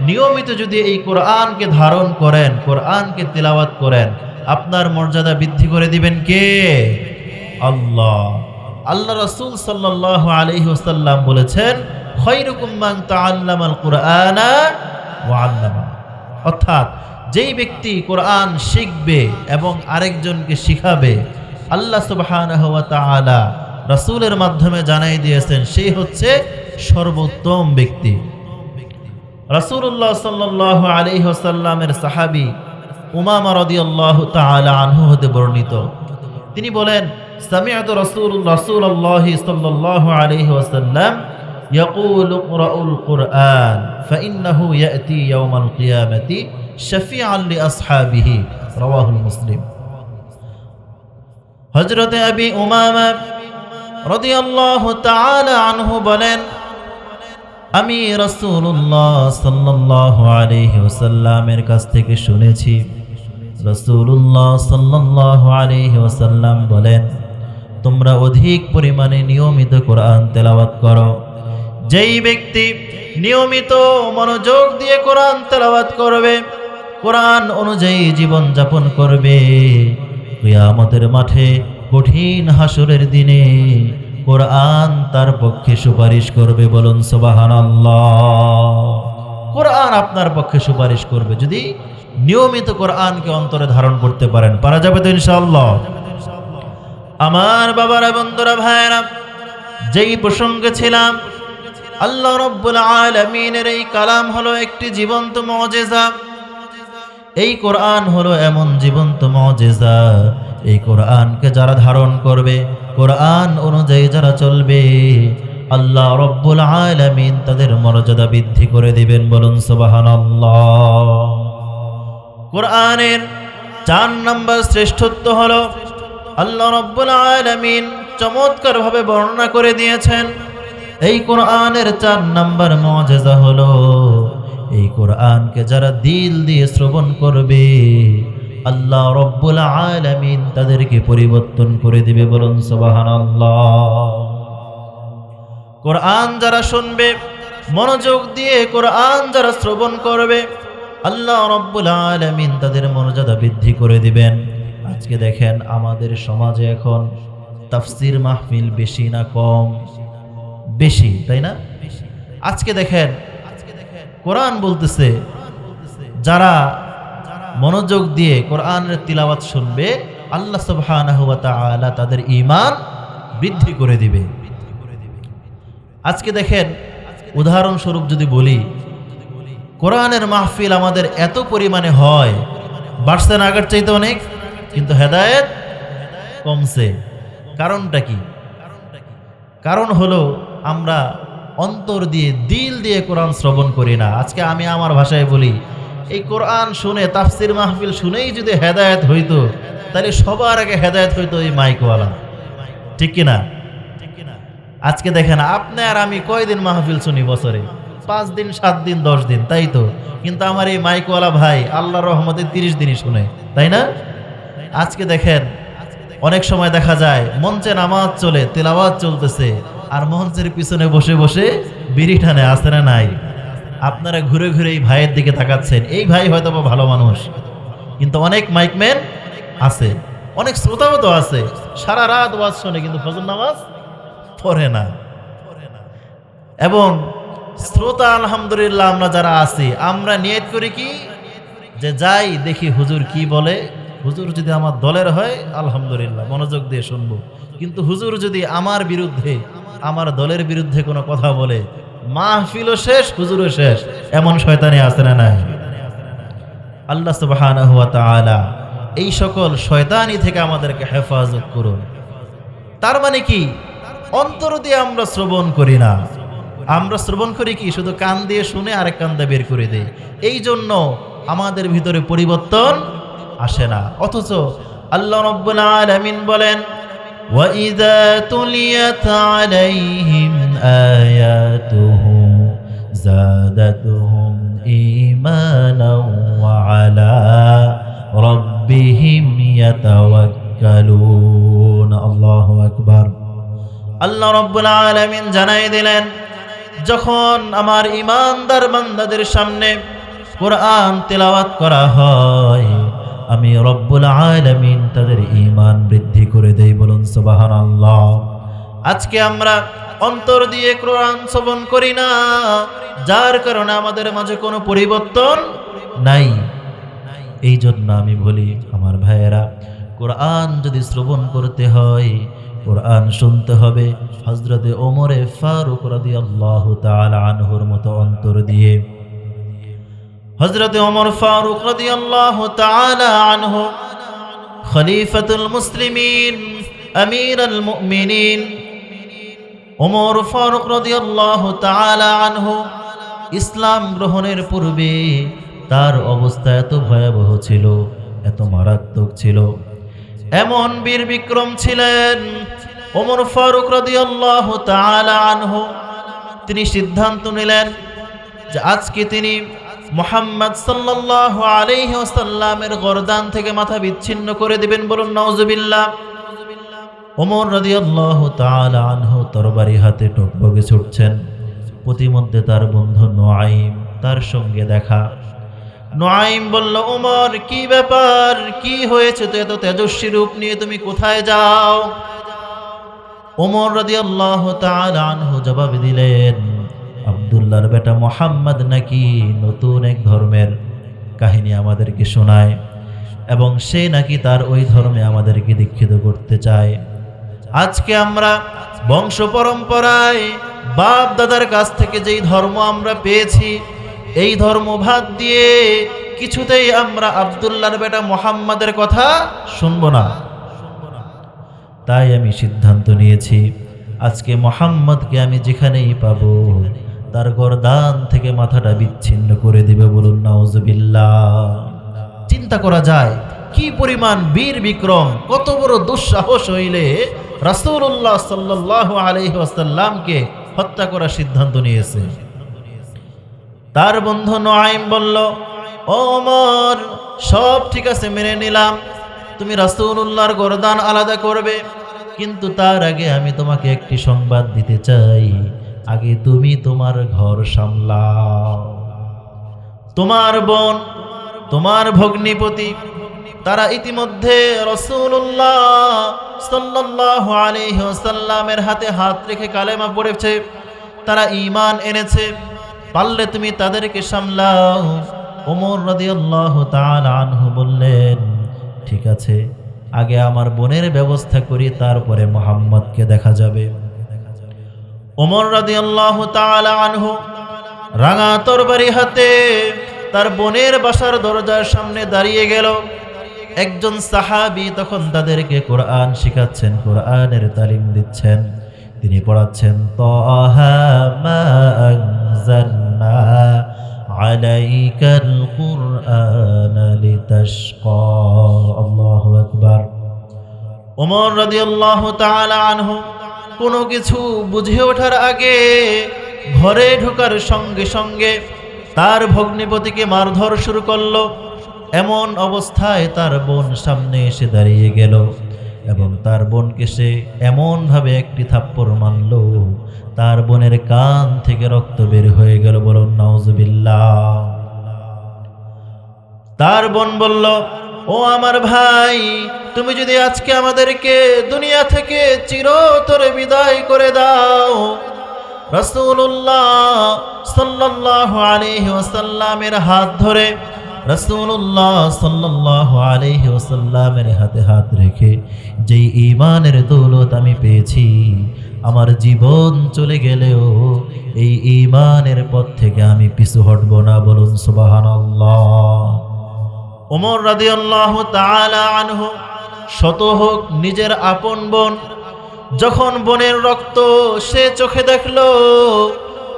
নিয়মিত যদি এই কোরআনকে ধারণ করেন, কোরআনকে তিলাওয়াত করেন, আপনার মর্যাদা বৃদ্ধি করে দিবেন কে? আল্লাহ। আল্লাহ রাসূল সাল্লাল্লাহু আলাইহি ওয়াসাল্লাম বলেছেন, খায়রুকুম মান তাআল্লামাল কুরআনা ওয়া আল্লামা। অর্থাৎ যেই ব্যক্তি কোরআন শিখবে এবং আরেকজনকে শিখাবে, আল্লাহ সুবহানাহু ওয়া তাআলা রাসূলের মাধ্যমে জানাই দিয়েছেন সেই হচ্ছে সর্বোত্তম ব্যক্তি। রাসূলুল্লাহ সাল্লাল্লাহু আলাইহি ওয়াসাল্লামের সাহাবী উমামা রাদিয়াল্লাহু তাআলা আনহু হতে বর্ণিত, তিনি বলেন, সামি'তু রাসূলুল্লাহ সাল্লাল্লাহু আলাইহি ওয়াসাল্লাম ইয়াকুলু ইকরাউল কুরআন ফাইন্নাহু ইয়াতি ইয়াওমাল কিয়ামাতি শাফিআন লিআসহাবিহি। রাওয়াহুল মুসলিম। হযরত আবি উমামা রাদিয়াল্লাহু তাআলা আনহু বলেন, আমি রাসূলুল্লাহ সাল্লাল্লাহু আলাইহি ওয়াসাল্লামের কাছ থেকে শুনেছি, রাসূলুল্লাহ সাল্লাল্লাহু আলাইহি ওয়াসাল্লাম বলেন, তোমরা অধিক পরিমাণে নিয়মিত কোরআন তেলাওয়াত করো। যেই ব্যক্তি নিয়মিত মনোযোগ দিয়ে কোরআন তেলাওয়াত করবে, কোরআন অনুযায়ী জীবন যাপন করবে, কিয়ামতের মাঠে কঠিন হাসরের দিনে কোরআন তার পক্ষে সুপারিশ করবে। বলুন সুবহানাল্লাহ। কোরআন আপনার পক্ষে সুপারিশ করবে যদি নিয়মিত কোরআনকে অন্তরে ধারণ করতে পারেন। পারা যাবে তো ইনশাআল্লাহ? আমার বাবারা, বন্ধুরা, ভাইয়েরা, যেই প্রসঙ্গে ছিলাম, আল্লাহ রাব্বুল আলামিনের এই কালাম হলো একটি জীবন্ত মুজিজা। এই কোরআন হলো এমন জীবন্ত মুজিজা, এই কোরআনকে যারা ধারণ করবে, কোরআন অনুযায়ী যারা চলবে, আল্লাহ রাব্বুল আলামিন তাদের মর্যাদা বৃদ্ধি করে দিবেন। বলুন সুবহানাল্লাহ। কোরআনের 4 নম্বর শ্রেষ্ঠত্ব হলো আল্লাহ রাব্বুল আলামিন চমৎকার ভাবে বর্ণনা করে দিয়েছেন। এই কোরআনের 4 নম্বর মুজিজা হলো এই কোরআনকে যারা দিল দিয়ে শ্রবণ করবে, আল্লাহ রাব্বুল আলামিন তাদেরকে পরিবর্তন করে দিবে। বলুন সুবহানাল্লাহ। কোরআন যারা শুনবে, মনোযোগ দিয়ে কোরআন যারা শ্রবণ করবে, আল্লাহ রাব্বুল আলামিন তাদের মর্যাদা বৃদ্ধি করে দিবেন। আজকে দেখেন আমাদের সমাজে এখন তাফসীর মাহফিল বেশি না কম? বেশি, তাই না? আজকে দেখেন কোরআন বলতেছে, যারা মনোযোগ দিয়ে কোরআনের তিলাওয়াত শুনবে, আল্লাহ সুবহানাহু ওয়া তাআলা তাদের ঈমান বৃদ্ধি করে দিবে। আজকে দেখেন উদাহরণস্বরূপ যদি বলি, কোরআনের মাহফিল আমাদের এত পরিমাণে হয়, বাড়ছে না আগের চাইতে অনেক, কিন্তু হেদায়েত কমছে। কারণটা কি? কারণ হলো আমরা অন্তর দিয়ে, দিল দিয়ে কোরআন শ্রবণ করি না। আজকে আমি আমার ভাষায় বলি, এই কোরআন শুনে, তাফসীর মাহফিল শুনেই যদি হেদায়েত হইতো, তাহলে সবার আগে হেদায়েত হইতো এই মাইকওয়ালা, ঠিক কিনা? আজকে দেখেন আপনি আর আমি কয়দিন মাহফিল শুনি বছরে? 5 দিন, 7 দিন, 10 দিন, তাই তো। কিন্তু আমার এই মাইকওয়ালা ভাই আল্লাহর রহমতে 30 দিনই শুনে, তাই না? আজকে দেখেন অনেক সময় দেখা যায় মঞ্চে নামাজ চলে, তেলাওয়াত চলতেছে, আর মঞ্চের পিছনে বসে বসে বিড়ি টানে, আছে না নাই? আপনারা ঘুরে ঘুরে এই ভাইয়ের দিকে তাকাচ্ছেন, এই ভাই হয়তো ভালো মানুষ, কিন্তু অনেক মাইকম্যান আছে, অনেক শ্রোতাও তো আছে, সারা রাত ওয়াজ শোনে কিন্তু ফজর নামাজ পড়ে না। এবং শ্রোতা আলহামদুলিল্লাহ আমরা যারা আছি, আমরা নিয়ত করি কি, যে যাই দেখি হুজুর কি বলে, হুজুর যদি আমার দলের হয় আলহামদুলিল্লাহ মনোযোগ দিয়ে শুনবো, কিন্তু হুজুর যদি আমার বিরুদ্ধে, আমার দলের বিরুদ্ধে কোনো কথা বলে, মাহফিলও শেষ, হুজুরও শেষ। এমন শয়তানি আছে না নাই? আল্লাহ সুবহানাহু ওয়া তাআলা এই সকল শয়তানি থেকে আমাদেরকে হেফাজত করুন। তার মানে কি, অন্তর দিয়ে আমরা শ্রবণ করি না, আমরা শ্রবণ করি কি, শুধু কান দিয়ে শুনে আরেক কান দিয়ে বের করে দেই। এই জন্য আমাদের ভিতরে পরিবর্তন আসে না। অথচ আল্লাহ রাব্বুল আলামিন বলেন, وَإِذَا تُلِيَتْ عَلَيْهِمْ آيَاتُهُ زَادَتْهُمْ إِيمَانًا وَعَلَى رَبِّهِمْ يَتَوَكَّلُونَ। আল্লাহু আকবার। আল্লাহ রাব্বুল আলামিন জানাই দিলেন, যখন আমার ঈমানদার বান্দাদের সামনে কোরআন তেলাওয়াত করা হয়, আমি রব্বুল আলামিন তাদের ঈমান বৃদ্ধি করে দেই। বলুন সুবহানাল্লাহ। আজকে আমরা অন্তর দিয়ে কোরআন শ্রবণ করি না, যার কারণে আমাদের মাঝে কোনো পরিবর্তন নাই। এই জন্য আমি বলি আমার ভাইয়েরা, কোরআন যদি শ্রবণ করতে হয়, কোরআন শুনতে হবে হযরতে ওমরে ফারুক রাদিয়াল্লাহু তাআলা আনহুর মতো অন্তর দিয়ে। হযরতে ওমর ফারুক রাদিয়াল্লাহু তাআলা আনহু খলিফাতুল মুসলিমিন, আমিরুল মুমিনিন ওমর ফারুক রাদিয়াল্লাহু তাআলা আনহু ইসলাম গ্রহণের পূর্বে তার অবস্থা এত ভয়াবহ ছিল, এত মারাত্মক ছিল, এমন বীর বিক্রম ছিলেন ওমর ফারুক রাদিয়াল্লাহু তাআলা আনহু। তিনি সিদ্ধান্ত নিলেন যে আজকে তিনি মুহাম্মদ সাল্লাল্লাহু আলাইহি ওয়াসাল্লামের গর্দান থেকে মাথা বিচ্ছিন্ন করে দিবেন। বলুন নাউজুবিল্লাহ। ওমর রাদিয়াল্লাহু তাআলা আনহু তরবারি হাতে টকবগে ছুটছেন। প্রতিমধ্যে তার বন্ধু নুআইম, তার সঙ্গে দেখা। নুআইম বলল, ওমর কি ব্যাপার, কি হয়েছে, তো এত তেজস্বী রূপ নিয়ে তুমি কোথায় যাও? ওমর রাদিয়াল্লাহু তাআলা আনহু জবাব দিলেন, আব্দুল্লাহর বেটা মুহাম্মদ নাকি নতুন এক ধর্মের কাহিনী আমাদেরকে শোনায় এবং সে নাকি তার ওই ধর্মে আমাদেরকে দীক্ষিত করতে চায়। আজকে আমরা বংশ পরম্পরায় বাপ দাদার কাছ থেকে যেই ধর্ম আমরা পেয়েছি, এই ধর্ম ভাত দিয়ে কিছুতেই আমরা আব্দুল্লাহর বেটা মুহাম্মাদের কথা শুনবো না। তাই আমি সিদ্ধান্ত নিয়েছি, আজকে মুহাম্মদকে আমি যেখানেই পাবো তার গর্দান থেকে মাথাটা বিচ্ছিন্ন করে দিবে। বলুন নাউজুবিল্লাহ। চিন্তা করা যায় কি পরিমাণ বীর বিক্রম, কত বড় দুঃসাহস হইলে রাসূলুল্লাহ সাল্লাল্লাহু আলাইহি ওয়াসাল্লামকে হত্যা করার সিদ্ধান্ত নিয়েছে। তার বন্ধু নুআইম বলল, ও ওমর, সব ঠিক আছে, মেনে নিলাম, তুমি রাসূলুল্লাহর গর্দান আলাদা করবে, কিন্তু তার আগে আমি তোমাকে একটি সংবাদ দিতে চাই। আগে তুমি তোমার ঘর সামলাও। তোমার বোন, তোমার ভগ্নিপতি, তারা ইতিমধ্যে রাসূলুল্লাহ সাল্লাল্লাহু আলাইহি ওয়াসাল্লামের হাতে হাত রেখে কালেমা পড়েছে, তারা ঈমান এনেছে, পারলে তুমি তাদেরকে সামলাও। ওমর রাদিয়াল্লাহু তাআলা আনহু বললেন, ঠিক আছে, আগে আমার বোনের ব্যবস্থা করি, তারপরে মুহাম্মদকে দেখা যাবে। ওমর রাদিয়াল্লাহু তাআলা আনহু রাঙা তরবারি হাতে তার বোনের বাসার দরজার সামনে দাঁড়িয়ে গেল। একজন সাহাবী তখন তাদেরকে কোরআন শিখাচ্ছেন, কোরআনের তালিম দিচ্ছেন, তিনি পড়াচ্ছেন, তাহা মা আনজালনা আলাইকাল কুরআনা লিতাশকা। আল্লাহু আকবার। ওমর রাদিয়াল্লাহু তাআলা আনহু কোনো কিছু বুঝে ওঠার আগে ঘরে ঢোকার সঙ্গে সঙ্গে তার ভগ্নিপতিকে মারধর শুরু করলো। এমন অবস্থায় তার বোন সামনে এসে দাঁড়িয়ে গেল এবং তার বোনকে সে এমনভাবে একটি থাপ্পড় মারল, তার বোনের কান থেকে রক্ত বের হয়ে গেল। বলুন নাউজুবিল্লাহ। তার বোন বলল, ও আমার ভাই, তুমি যদি আজকে আমাদেরকে দুনিয়া থেকে চিরতরে বিদায় করে দাও, রাসূলুল্লাহ সাল্লাল্লাহু আলাইহি ওয়াসাল্লামের হাত ধরে, রাসূলুল্লাহ সাল্লাল্লাহু আলাইহি ওয়াসাল্লামের হাতে হাত রেখে যেই ঈমানের দৌলত আমি পেয়েছি, আমার জীবন চলে গেলেও এই ঈমানের পথ থেকে আমি পিছু হটব না। বলুন সুবহানাল্লাহ। ওমর রাদিয়াল্লাহু তাআলা আনহু শত হোক নিজের আপন বোন, যখন বোনের রক্ত সে চোখে দেখলো,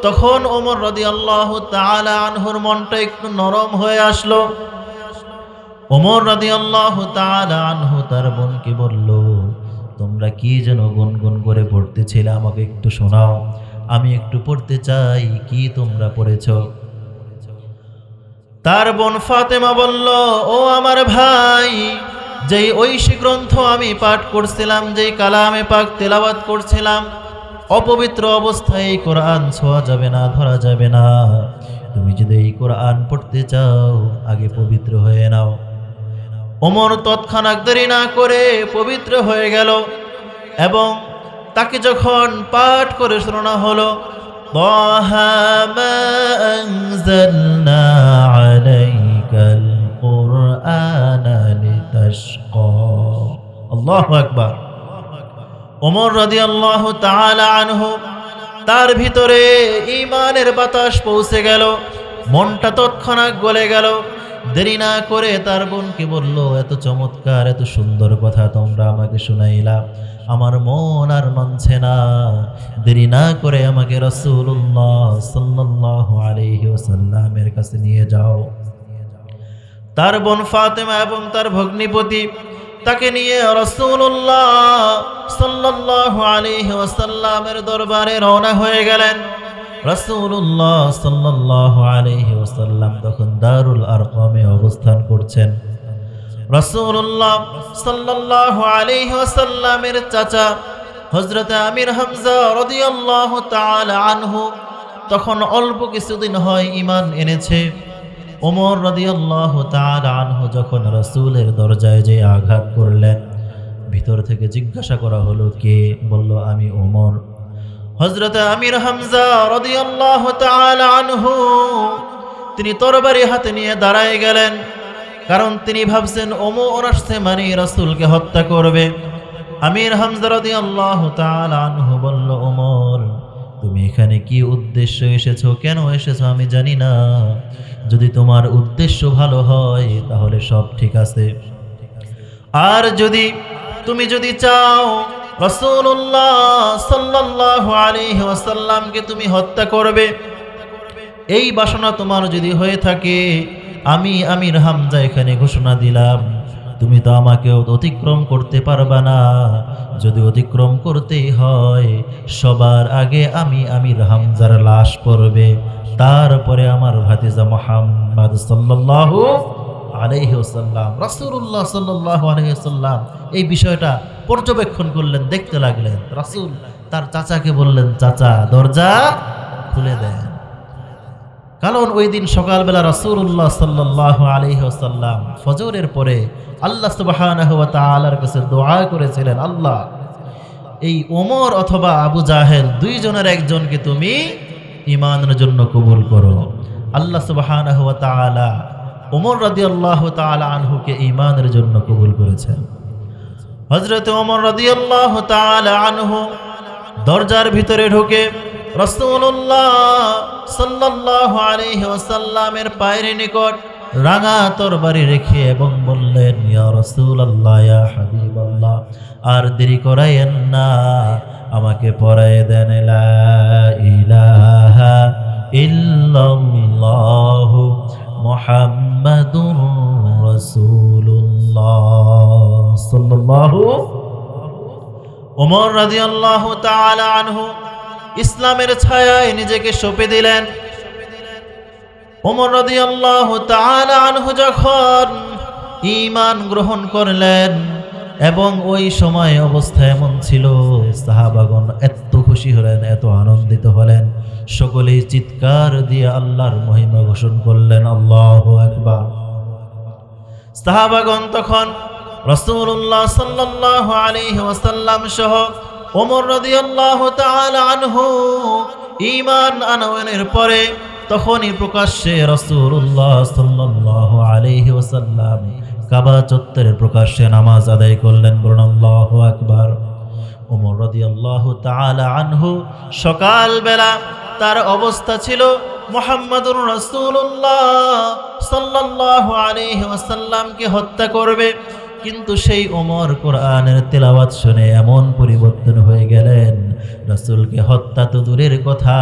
তখন ওমর রাদিয়াল্লাহু তাআলা আনহুর মনটা একটু নরম হয়ে আসলো। ওমর রাদিয়াল্লাহু তাআলা আনহু তার বোনকে বলল, তোমরা কি যেন গুনগুন করে পড়তেছিলে, আমাকে একটু শোনাও, আমি একটু পড়তে চাই, কি তোমরা পড়েছ? তার বোন ফাতেমা বলল, ও আমার ভাই, যেই ঐশী গ্রন্থ আমি পাঠ করছিলাম, যেই কালামে পাক তেলাওয়াত করছিলাম, অপবিত্র অবস্থায় এই কোরআন ছোঁয়া যাবে না, ধরা যাবে না। তুমি যদি এই কোরআন পড়তে চাও, আগে পবিত্র হয়ে নাও। ওমর তৎক্ষণাৎ দেরি না করে পবিত্র হয়ে গেল এবং তাকে যখন পাঠ করে শোনানো হলো, তাহা মা আনজালনা আলাইকাল কুরআনা লিতাশকা। আল্লাহু আকবার। ওমর রাদিয়াল্লাহু তাআলা আনহু তার ভিতরে ঈমানের বাতাস পৌঁছে গেল, মনটা তৎক্ষণাৎ গলে গেল। দেরি না করে তার বোনকে বলল, এত চমৎকার, এত সুন্দর কথা তোমরা আমাকে শুনাইলা, আমার মন আর মানছে না, দেরি না করে আমাকে রাসূলুল্লাহ সাল্লাল্লাহু আলাইহি ওয়াসাল্লামের কাছে নিয়ে যাও। তার বোন ফাতেমা এবং তার ভগ্নিপতি তাকে নিয়ে রাসূলুল্লাহ সাল্লাল্লাহু আলাইহি ওয়াসাল্লামের দরবারে রওনা হয়ে গেলেন। রাসূলুল্লাহ সাল্লাল্লাহু আলাইহি ওয়াসাল্লাম তখন দারুল আরকামে অবস্থান করছেন। রাসূলুল্লাহ সাল্লাল্লাহু আলাইহি ওয়াসাল্লামের চাচা হযরত আমির হামজা রাদিয়াল্লাহু তাআলা আনহু তখন অল্প কিছুদিন হয় ঈমান এনেছে। ওমর রাদিয়াল্লাহু তাআলা আনহু যখন রাসূলের দরজায় যে আঘাত করলেন, ভিতর থেকে জিজ্ঞাসা করা হলো, কে? বলল, আমি ওমর। হযরত আমির হামজা রাদিয়াল্লাহু তাআলা আনহু তিনি তরবারি হাতে নিয়ে দাঁড়ায় গেলেন, কারণ তিনি ভাবছেন ওমর আসছে মানে রাসূলকে হত্যা করবে। আমির হামজা রাদিয়াল্লাহু তাআলা আনহু বলল, ওমর তুমি এখানে কি উদ্দেশ্য এসেছো, কেন এসেছো আমি জানি না। যদি তোমার উদ্দেশ্য ভালো হয় তাহলে সব ঠিক আছে, আর তুমি যদি চাও রাসূলুল্লাহ সাল্লাল্লাহু আলাইহি ওয়াসাল্লামকে তুমি হত্যা করবে, এই বাসনা তোমার যদি হয়ে থাকে, আমি আমির হামজা এখানে ঘোষণা দিলাম, তুমি তো আমাকে অতিক্রম করতে পারবা না। যদি অতিক্রম করতেই হয় সবার আগে আমি আমির হামজার লাশ পড়বে, তারপরে আমার ভাতিজা মুহাম্মদ সাল্লাল্লাহু আলাইহি ওয়াসাল্লাম। রাসূলুল্লাহ সাল্লাল্লাহু আলাইহি ওয়াসাল্লাম এই বিষয়টা পর্যবেক্ষণ করলেন, দেখতে লাগলেন। রাসূল তার চাচাকে বললেন, চাচা দরজা খুলে দেন। কারণ ওই দিন সকালবেলা রাসূলুল্লাহ সাল্লাল্লাহু আলাইহি ওয়াসাল্লাম ফজরের পরে আল্লাহ সুবহানাহু ওয়া তাআলার কাছে দোয়া করেছিলেন, আল্লাহ এই ওমর অথবা আবু জাহেল দুইজনের একজনকে তুমি ঈমানের জন্য কবুল করো। আল্লাহ সুবহানাহু ওয়া তাআলা ওমর রাদিয়াল্লাহু তাআলা আনহুকে ঈমানের জন্য কবুল করেছেন। হযরত ওমর রাদিয়াল্লাহু তাআলা আনহু দরজার ভিতরে ঢুকে রাসূলুল্লাহ সাল্লাল্লাহু আলাইহি ওয়াসাল্লামের পায়ের নিকট রাঙা তরবারি রেখে এবং বললেন, ইয়া রাসূলুল্লাহ, ইয়া হাবিবাল্লাহ, আর দেরি করায়েন না, আমাকে পড়ায় দেন লা ইলাহা ইল্লাল্লাহু মুহাম্মাদুর রাসূলুল্লাহ সাল্লাল্লাহু। ওমর রাদিয়াল্লাহু তাআলা আনহু ইসলামের ছায়ায় নিজেকে সঁপে দিলেন। ওমর রাদিয়াল্লাহু তাআলা আনহু যখন ঈমান গ্রহণ করলেন, এবং ওই সময় অবস্থা এমন ছিল, সাহাবাগণ এত খুশি হলেন, এত আনন্দিত হলেন, সকলেই চিৎকার দিয়ে আল্লাহর মহিমা ঘোষণা করলেন, আল্লাহু আকবার। সাহাবাগণ তখন রাসূলুল্লাহ সাল্লাল্লাহু আলাইহি ওয়াসাল্লাম সহ ওমর রাদিয়াল্লাহু তাআলা আনহু ঈমান আনয়নের পরে তখনই প্রকাশ্যে রাসূলুল্লাহ সাল্লাল্লাহু আলাইহি ওয়াসাল্লাম কাবা চত্বরে প্রকাশ্যে নামাজ আদায় করলেন। বলুন আল্লাহু আকবার। ওমর রাদিয়াল্লাহু তাআলা আনহু সকালবেলা তার অবস্থা ছিল মুহাম্মাদুর রাসূলুল্লাহ সাল্লাল্লাহু আলাইহি ওয়াসাল্লামকে হত্যা করবে, কিন্তু সেই ওমর কোরআনের তেলাওয়াত শুনে এমন পরিবর্তন হয়ে গেলেন, রাসূলকে হত্যা তো দূরের কথা,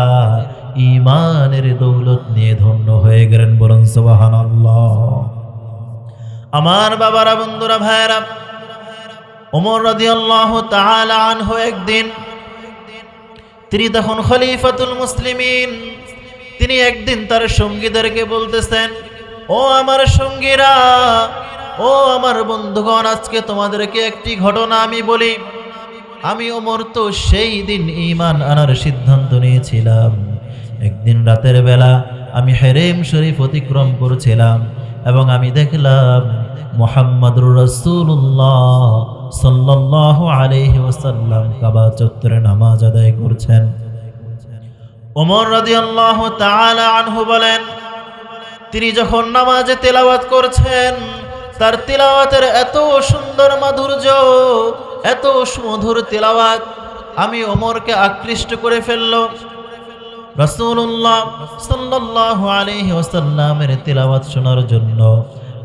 ঈমানের দৌলত নিয়ে ধন্য হয়ে গেলেন। বলুন সুবহানাল্লাহ। আমার বাবারা, বন্ধুরা, ভাইয়েরা, ওমর রাদিয়াল্লাহু তাআলা আনহু একদিন, তিনি তখন খলিফাতুল মুসলিমিন, তিনি একদিন তার সঙ্গীদেরকে বলতেছেন, ও আমার সঙ্গীরা, ও আমার বন্ধুগণ, আজকে তোমাদেরকে একটি ঘটনা আমি বলি। আমি ওমর তো সেই দিন ঈমান আনার সিদ্ধান্ত নিয়েছিলাম। একদিন রাতের বেলা আমি হেরেম শরীফ অতিক্রম করছিলাম এবং আমি দেখলাম মুহাম্মাদুর রাসূলুল্লাহ সাল্লাল্লাহু আলাইহি ওয়াসাল্লাম কাবা চত্বরে নামাজ আদায় করছেন। ওমর রাদিয়াল্লাহু তাআলা আনহু বলেন, তিনি যখন নামাজে তেলাওয়াত করছেন, তার তেলাওয়াতের এত সুন্দর মাধুর্য, এত সুমধুর তেলাওয়াত আমি ওমরকে আকৃষ্ট করে ফেলল। রাসূলুল্লাহ সাল্লাল্লাহু আলাইহি ওয়াসাল্লামের তেলাওয়াত শোনার জন্য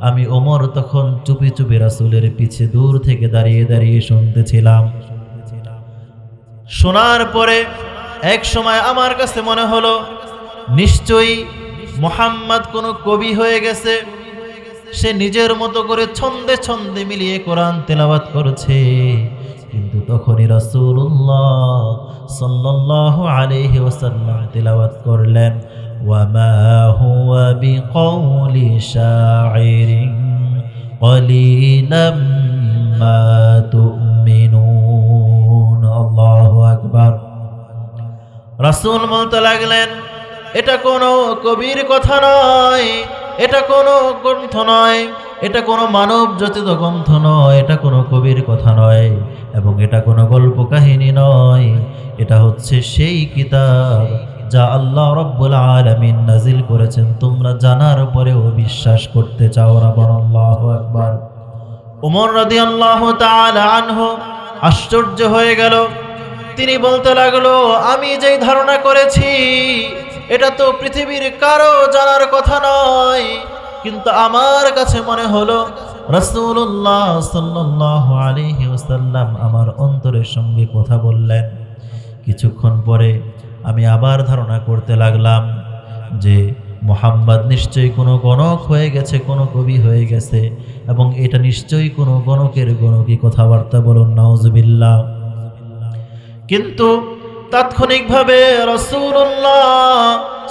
আমি ওমর তখন চুপি চুপি রাসূলের পিছে দূর থেকে দাঁড়িয়ে দাঁড়িয়ে শুনতেছিলাম। শোনার পরে এক সময় আমার কাছে মনে হলো, নিশ্চয়ই মুহাম্মদ কোনো কবি হয়ে গেছে, সে নিজের মতো করে ছন্দে ছন্দে মিলিয়ে কোরআন তেলাওয়াত করছে। কিন্তু তখনই রাসূলুল্লাহ সাল্লাল্লাহু আলাইহি ওয়াসাল্লাম তেলাওয়াত করলেন, ওয়া মা হুয়া বিকাউলি শাইরিন ক্বালিলাম মা তুমিনুন। আল্লাহু আকবার। রাসূল বলতে লাগলেন, এটা কোনো কবির কথা নয়, এটা কোনো গ্রন্থ নয়, এটা কোনো মানব রচিত গ্রন্থ নয়, এটা কোনো কবির কথা নয়, এবং এটা কোনো গল্প কাহিনী নয়, এটা হচ্ছে সেই কিতাব যা আল্লাহ রাব্বুল আলামিন নাজিল করেছেন। তোমরা জানার পরেও বিশ্বাস করতে চাও না। আল্লাহু আকবার। ওমর রাদিয়াল্লাহু তাআলা আনহু আশ্চর্য হয়ে গেল। তিনি বলতে লাগলো, আমি যেই ধারণা করেছি এটা তো পৃথিবীর কারো জানার কথা নয়, কিন্তু আমার কাছে মনে হলো রাসূলুল্লাহ সাল্লাল্লাহু আলাইহি ওয়াসাল্লাম আমার অন্তরের সঙ্গে কথা বললেন। কিছুক্ষণ পরে আমি আবার ধারণা করতে লাগলাম যে মুহাম্মদ নিশ্চয়ই কোনো গণক হয়ে গেছে, কোনো কবি হয়ে গেছে, এবং এটা নিশ্চয়ই কোনো গণকের গণকী কথাবার্তা। বলুন নাউজুবিল্লাহ। কিন্তু তাৎক্ষণিকভাবে রাসূলুল্লাহ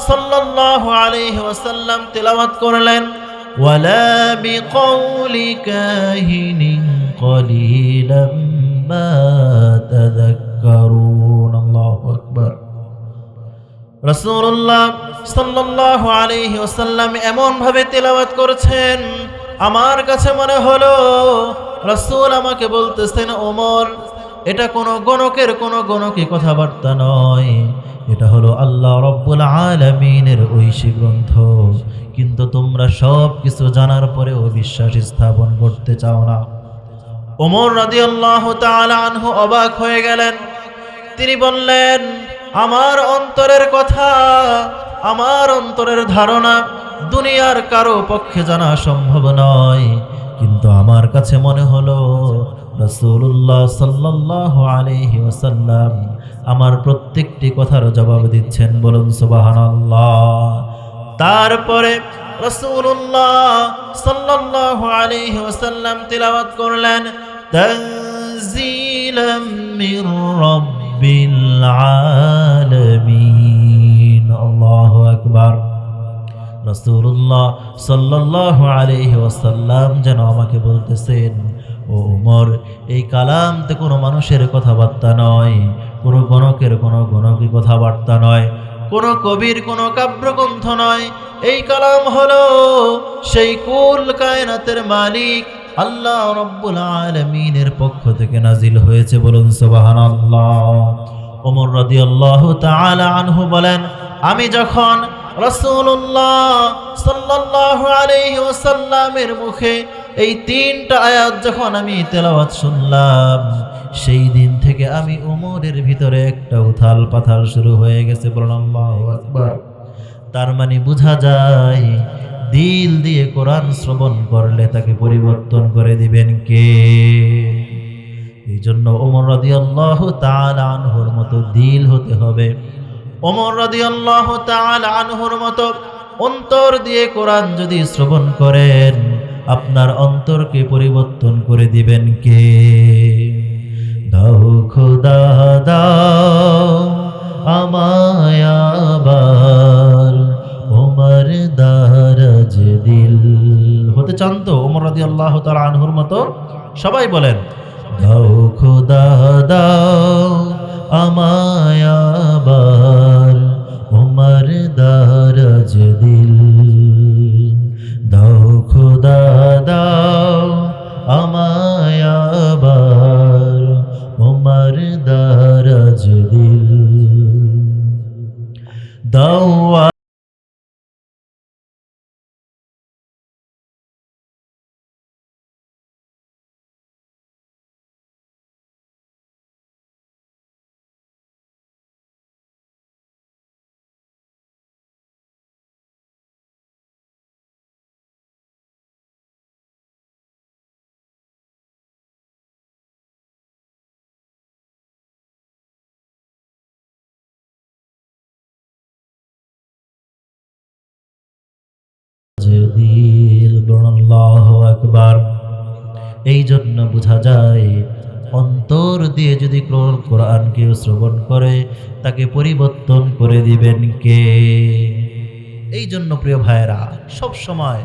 সাল্লাল্লাহু আলাইহি ওয়াসাল্লাম তেলাওয়াত করলেন, ওয়ালা বিকাউলি কাহিনিন কলিলাম মা তাযাক্কারুন। আল্লাহু আকবার। রাসূলুল্লাহ সাল্লাল্লাহু আলাইহি ওয়াসাল্লাম এমন ভাবে তেলাওয়াত করেছেন, আমার কাছে মনে হলো রাসূল আমাকে বলতেছেন, ওমর, এটা কোনো গণকের কোনো গণকী কথাবার্তা নয়, এটা হলো আল্লাহ রাব্বুল আলামিনের ঐশী গ্রন্থ। কিন্তু তোমরা সব কিছু জানার পরেও বিশ্বাস স্থাপন করতে চাও না। ওমর রাদিয়াল্লাহু তাআলা আনহু অবাক হয়ে গেলেন। তিনি বললেন, আমার অন্তরের কথা, আমার অন্তরের ধারণা দুনিয়ার কারো পক্ষে জানা সম্ভব নয়, কিন্তু আমার কাছে মনে হলো রাসূলুল্লাহ সাল্লাল্লাহু আলাইহি ওয়াসাল্লাম আমার প্রত্যেকটি কথার জবাব দিচ্ছেন। বলুন সুবহানাল্লাহ। তারপরে রাসূলুল্লাহ সাল্লাল্লাহু আলাইহি ওয়াসাল্লাম তিলাওয়াত করলেন, তানজিলাম মির রাব্বিল আলামিন। আল্লাহু আকবার। রাসূলুল্লাহ সাল্লাল্লাহু আলাইহি ওয়াসাল্লাম যেন আমাকে বলতেছেন, ও ওমর, এই কালাম তো কোনো মানুষের কথাবার্তা নয়, কোনো গণকের কোনো গণকী কথাবার্তা নয়, কোনো কবির কোনো কাব্যগ্রন্থ নয়। এই কালাম হলো সেই কুল কায়নাতের মালিক আল্লাহ রাব্বুল আলামিনের পক্ষ থেকে নাজিল হয়েছে। বলুন সুবহানাল্লাহ। ওমর রাদিয়াল্লাহু তাআলা আনহু বলেন, আমি যখন রাসূলুল্লাহ সাল্লাল্লাহু আলাইহি ওয়াসাল্লামের মুখে এই তিনটা আয়াত যখন আমি তেলাওয়াত শুনলাম, সেই দিন থেকে আমি ওমরের ভিতরে একটা উথাল পাথাল শুরু হয়ে গেছে। বলুন আল্লাহু আকবার। তার মানে বোঝা যায় দিল দিয়ে কোরআন শ্রবণ করলে তাকে পরিবর্তন করে দিবেন কে? এই জন্য ওমর রাদিয়াল্লাহু তাআলা আনহুর মতো দিল হতে হবে। ওমর রাদিয়াল্লাহু তাআলা আনহুর মতো অন্তর দিয়ে কোরআন যদি শ্রবণ করেন, আপনার অন্তরকে পরিবর্তন করে দিবেন কে? দাও খোদা দাও আমায় আবার ওমর দারাজ দিল। হতে চান তো ওমর রাদিয়াল্লাহু তাআলা আনহুর মতো? সবাই বলেন, দাও খোদা দাও আমায় আবার ওমর দারাজ দিল। দাও খোদা দাও আমায় আবার ওমর দারাজ দিল। দাও দিল। আল্লাহু আকবার। এই জন্য বোঝা যায় অন্তর দিয়ে যদি কোরআনকে শ্রবণ করে তাকে পরিবর্তন করে দিবেন কে? এই জন্য প্রিয় ভাইরা, সব সময়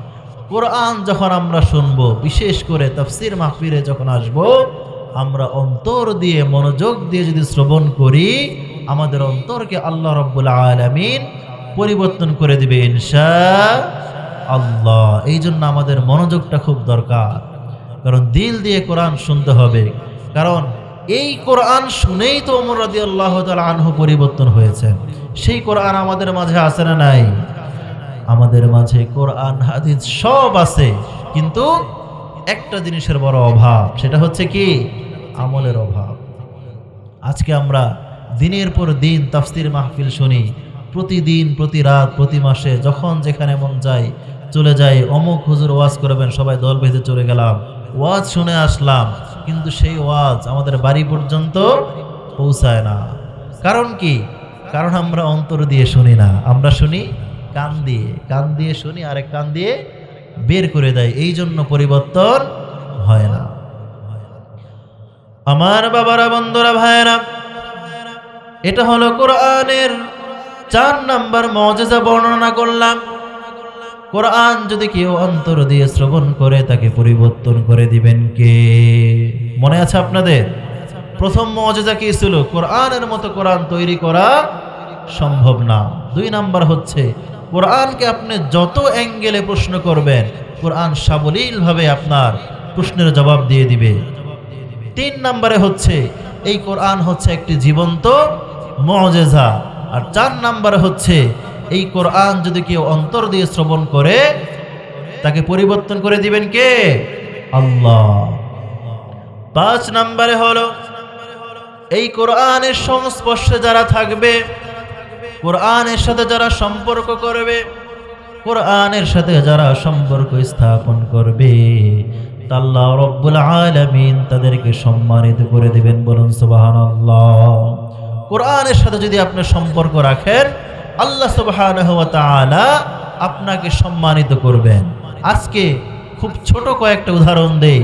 কোরআন যখন আমরা শুনবো, বিশেষ করে তাফসীর মাহফিলে যখন আসব, আমরা অন্তর দিয়ে মনোযোগ দিয়ে যদি শ্রবণ করি, আমাদের অন্তরকে আল্লাহ রাব্বুল আলামিন পরিবর্তন করে দিবে ইনশাআল্লাহ। এই জন্য আমাদের মনোযোগটা খুব দরকার, কারণ দিল দিয়ে কোরআন শুনতে হবে। কারণ এই কোরআন শুনেই তো ওমর রাদিয়াল্লাহু তাআলা আনহু পরিবর্তন হয়েছেন। সেই কোরআন আমাদের মাঝে আছে না নাই? আমাদের মাঝে কোরআন হাদিস সব আছে, কিন্তু একটা জিনিসের বড় অভাব, সেটা হচ্ছে কি? আমলের অভাব। আজকে আমরা দিনের পর দিন তাফসীর মাহফিল শুনি, প্রতিদিন, প্রতি রাত, প্রতি মাসে, যখন যেখানে মন যায় চলে যাই, অমুক হুজুর ওয়াজ করবেন, সবাই দল বেঁধে চলে গেলাম, ওয়াজ শুনে আসলাম, কিন্তু সেই ওয়াজ আমাদের বাড়ি পর্যন্ত পৌঁছায় না। কারণ কি? কারণ আমরা অন্তর দিয়ে শুনি না, আমরা শুনি কান দিয়ে। কান দিয়ে শুনি, আরেক কান দিয়ে বের করে দেয়, এই জন্য পরিবর্তন হয় না। আমার বাবারা, বন্ধুরা, ভাইয়েরা, এটা হলো কোরআনের 4 নাম্বার মুজিজা বর্ণনা করলাম। কোরআন যদি কেউ অন্তর দিয়ে শ্রবণ করে, তাকে পরিবর্তন করে দিবেন কে? মনে আছে আপনাদের? প্রথম মুজিজা কি ছিল? কোরআনের মতো কোরআন তৈরি করা সম্ভব না। 2 নাম্বার হচ্ছে কোরআনকে আপনি যত অ্যাঙ্গেলে প্রশ্ন করবেন, কোরআন সাবলীলভাবে আপনার প্রশ্নের জবাব দিয়ে দিবে। 3 নাম্বারে হচ্ছে এই কোরআন হচ্ছে একটি জীবন্ত মুজিজা। আর 4 নাম্বারে হচ্ছে এই কোরআন যদি কেউ অন্তর দিয়ে শ্রবণ করে, তাকে পরিবর্তন করে দিবেন কে? আল্লাহ। 5 নাম্বারে হলো এই কোরআনের সংস্পর্শে যারা থাকবে, কোরআনের সাথে যারা সম্পর্ক করবে, কোরআনের সাথে যারা সম্পর্ক স্থাপন করবে, আল্লাহ রব্বুল আলামিন তাদেরকে সম্মানিত করে দিবেন। বলুন সুবহানাল্লাহ। কোরআনের সাথে যদি আপনি সম্পর্ক রাখেন, আল্লাহ সুবহানাহু ওয়া তাআলা আপনাকে সম্মানিত করবেন। আজকে খুব ছোট কয়েকটা উদাহরণ দেই।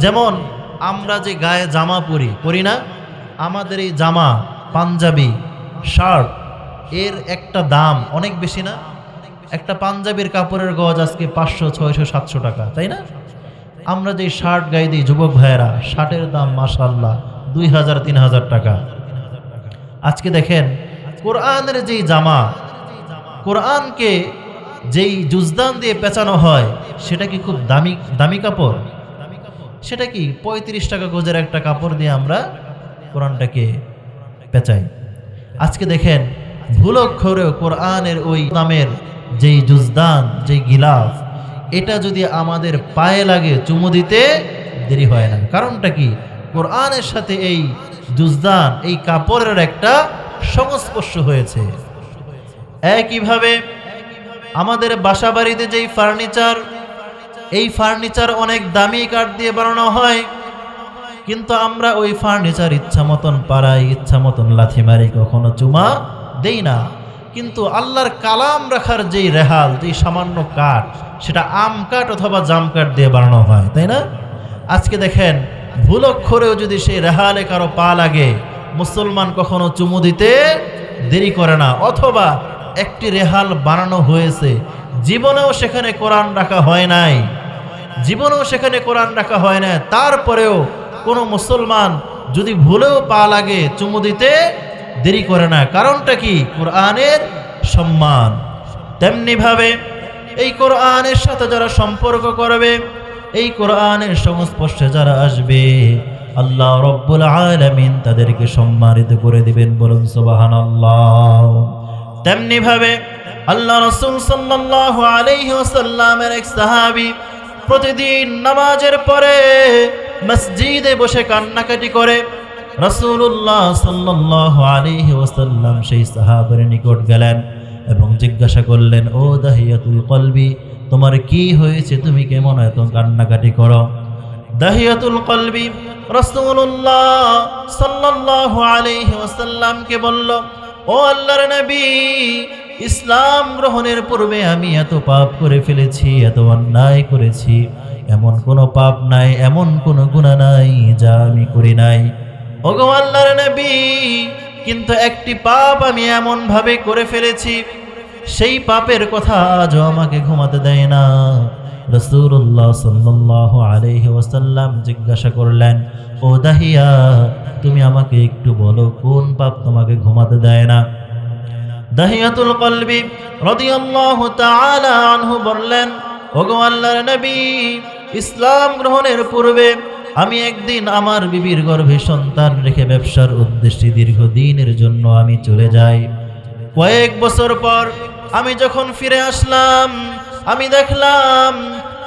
যেমন আমরা যে গায়ে জামা পরি না? আমাদের এই জামা, পাঞ্জাবি, শার্ট, এর একটা দাম অনেক বেশি না? একটা পাঞ্জাবির কাপড়ের গজ আজকে 500, 600, 700 টাকা, তাই না? আমরা যে শার্ট গায়ে দিই যুবক ভাইয়েরা, শার্টের দাম মাশাআল্লাহ 2000, 3000 টাকা। আজকে দেখেন কোরআনের যেই জামা, কোরআনকে যেই জুজদান দিয়ে পেঁচানো হয়, সেটা কি খুব দামি কাপড়? সেটা কি 35 টাকা গজের একটা কাপড় দিয়ে আমরা কোরআনটাকে পেঁচাই। আজকে দেখেন ভুলক্ষরেও কোরআনের ওই নামের যেই জুজদান, যেই গিলাফ, এটা যদি আমাদের পায়ে লাগে, চুমু দিতে দেরি হয় না। কারণটা কি? কোরআনের সাথে এই জুজদান, এই কাপড়ের একটা সংস্পর্শ হয়েছে। একইভাবে আমাদের বাসা বাড়িতে যেই ফার্নিচার, এই ফার্নিচার অনেক দামি কাঠ দিয়ে বানানো হয়, কিন্তু আমরা ওই ফার্নিচার ইচ্ছা মতন পাড়াই, ইচ্ছা মতন লাথি মারি, কখনো চুমা দেই না। কিন্তু আল্লাহর কালাম রাখার যেই রেহাল, যেই সামান্য কাঠ, সেটা আম কাঠ অথবা জাম কাঠ দিয়ে বানানো হয়, তাই না? আজকে দেখেন ভুলক্ষরেও যদি সেই রেহালে কারো পা লাগে, মুসলমান কখনো চুমু দিতে দেরি করে না। অথবা একটি রেহাল বানানো হয়েছে, জীবনেও সেখানে কোরআন রাখা হয় নাই, জীবনেও সেখানে কোরআন রাখা হয় না, তারপরেও কোনো মুসলমান যদি ভুলেও পা লাগে, চুমু দিতে দেরি করে না। কারণটা কি? কোরআনের সম্মান। তেমনি ভাবে এই কোরআনের সাথে যারা সম্পর্ক করবে, এই কোরআনের সংস্পর্শে যারা আসবে, আল্লাহ রব্বুল আলামিন তাদেরকে সম্মানিত করে দিবেন। বলুন সুবহানাল্লাহ। তেমনি ভাবে আল্লাহ রাসূল সাল্লাল্লাহু আলাইহি ওয়াসাল্লামের এক সাহাবী প্রতিদিন নামাজের পরে মসজিদে বসে কান্নাকাটি করে। রাসূলুল্লাহ সাল্লাল্লাহু আলাইহি ওয়াসাল্লাম সেই সাহাবীর নিকট গেলেন এবং জিজ্ঞাসা করলেন, ও দাহিয়াতুল কলবি, তোমার কি হয়েছে? তুমি কেমন এত কান্নাকাটি করো? দাহিয়াতুল কলবি রাসূলুল্লাহ সাল্লাল্লাহু আলাইহি ওয়াসাল্লামকে বলল, ও আল্লাহর নবী, ইসলাম গ্রহণের পূর্বে আমি এত পাপ করে ফেলেছি, এত অন্যায় করেছি, এমন কোনো পাপ নাই, এমন কোনো গুনাহ নাই যা আমি করি নাই। ওগো আল্লাহর নবী, কিন্তু একটি পাপ আমি এমন ভাবে করে ফেলেছি, সেই পাপের কথা আজও আমাকে ঘুমাতে দেয় না। রাসূলুল্লাহ সাল্লাল্লাহু আলাইহি ওয়াসাল্লাম জিজ্ঞাসা করলেন, ও দাহিয়া, তুমি আমাকে একটু বলো কোন পাপ তোমাকে ঘুমাতে দেয় না? দাহিয়াতুল কলবি রাদিয়াল্লাহু তাআলা আনহু বললেন, ওগো আল্লাহর নবী, ইসলাম গ্রহণের পূর্বে আমি একদিন আমার বিবির গর্ভে সন্তান রেখে ব্যবসার উদ্দেশ্যে দীর্ঘদিনের জন্য আমি চলে যাই। কয়েক বছর পর আমি যখন ফিরে আসলাম, আমি দেখলাম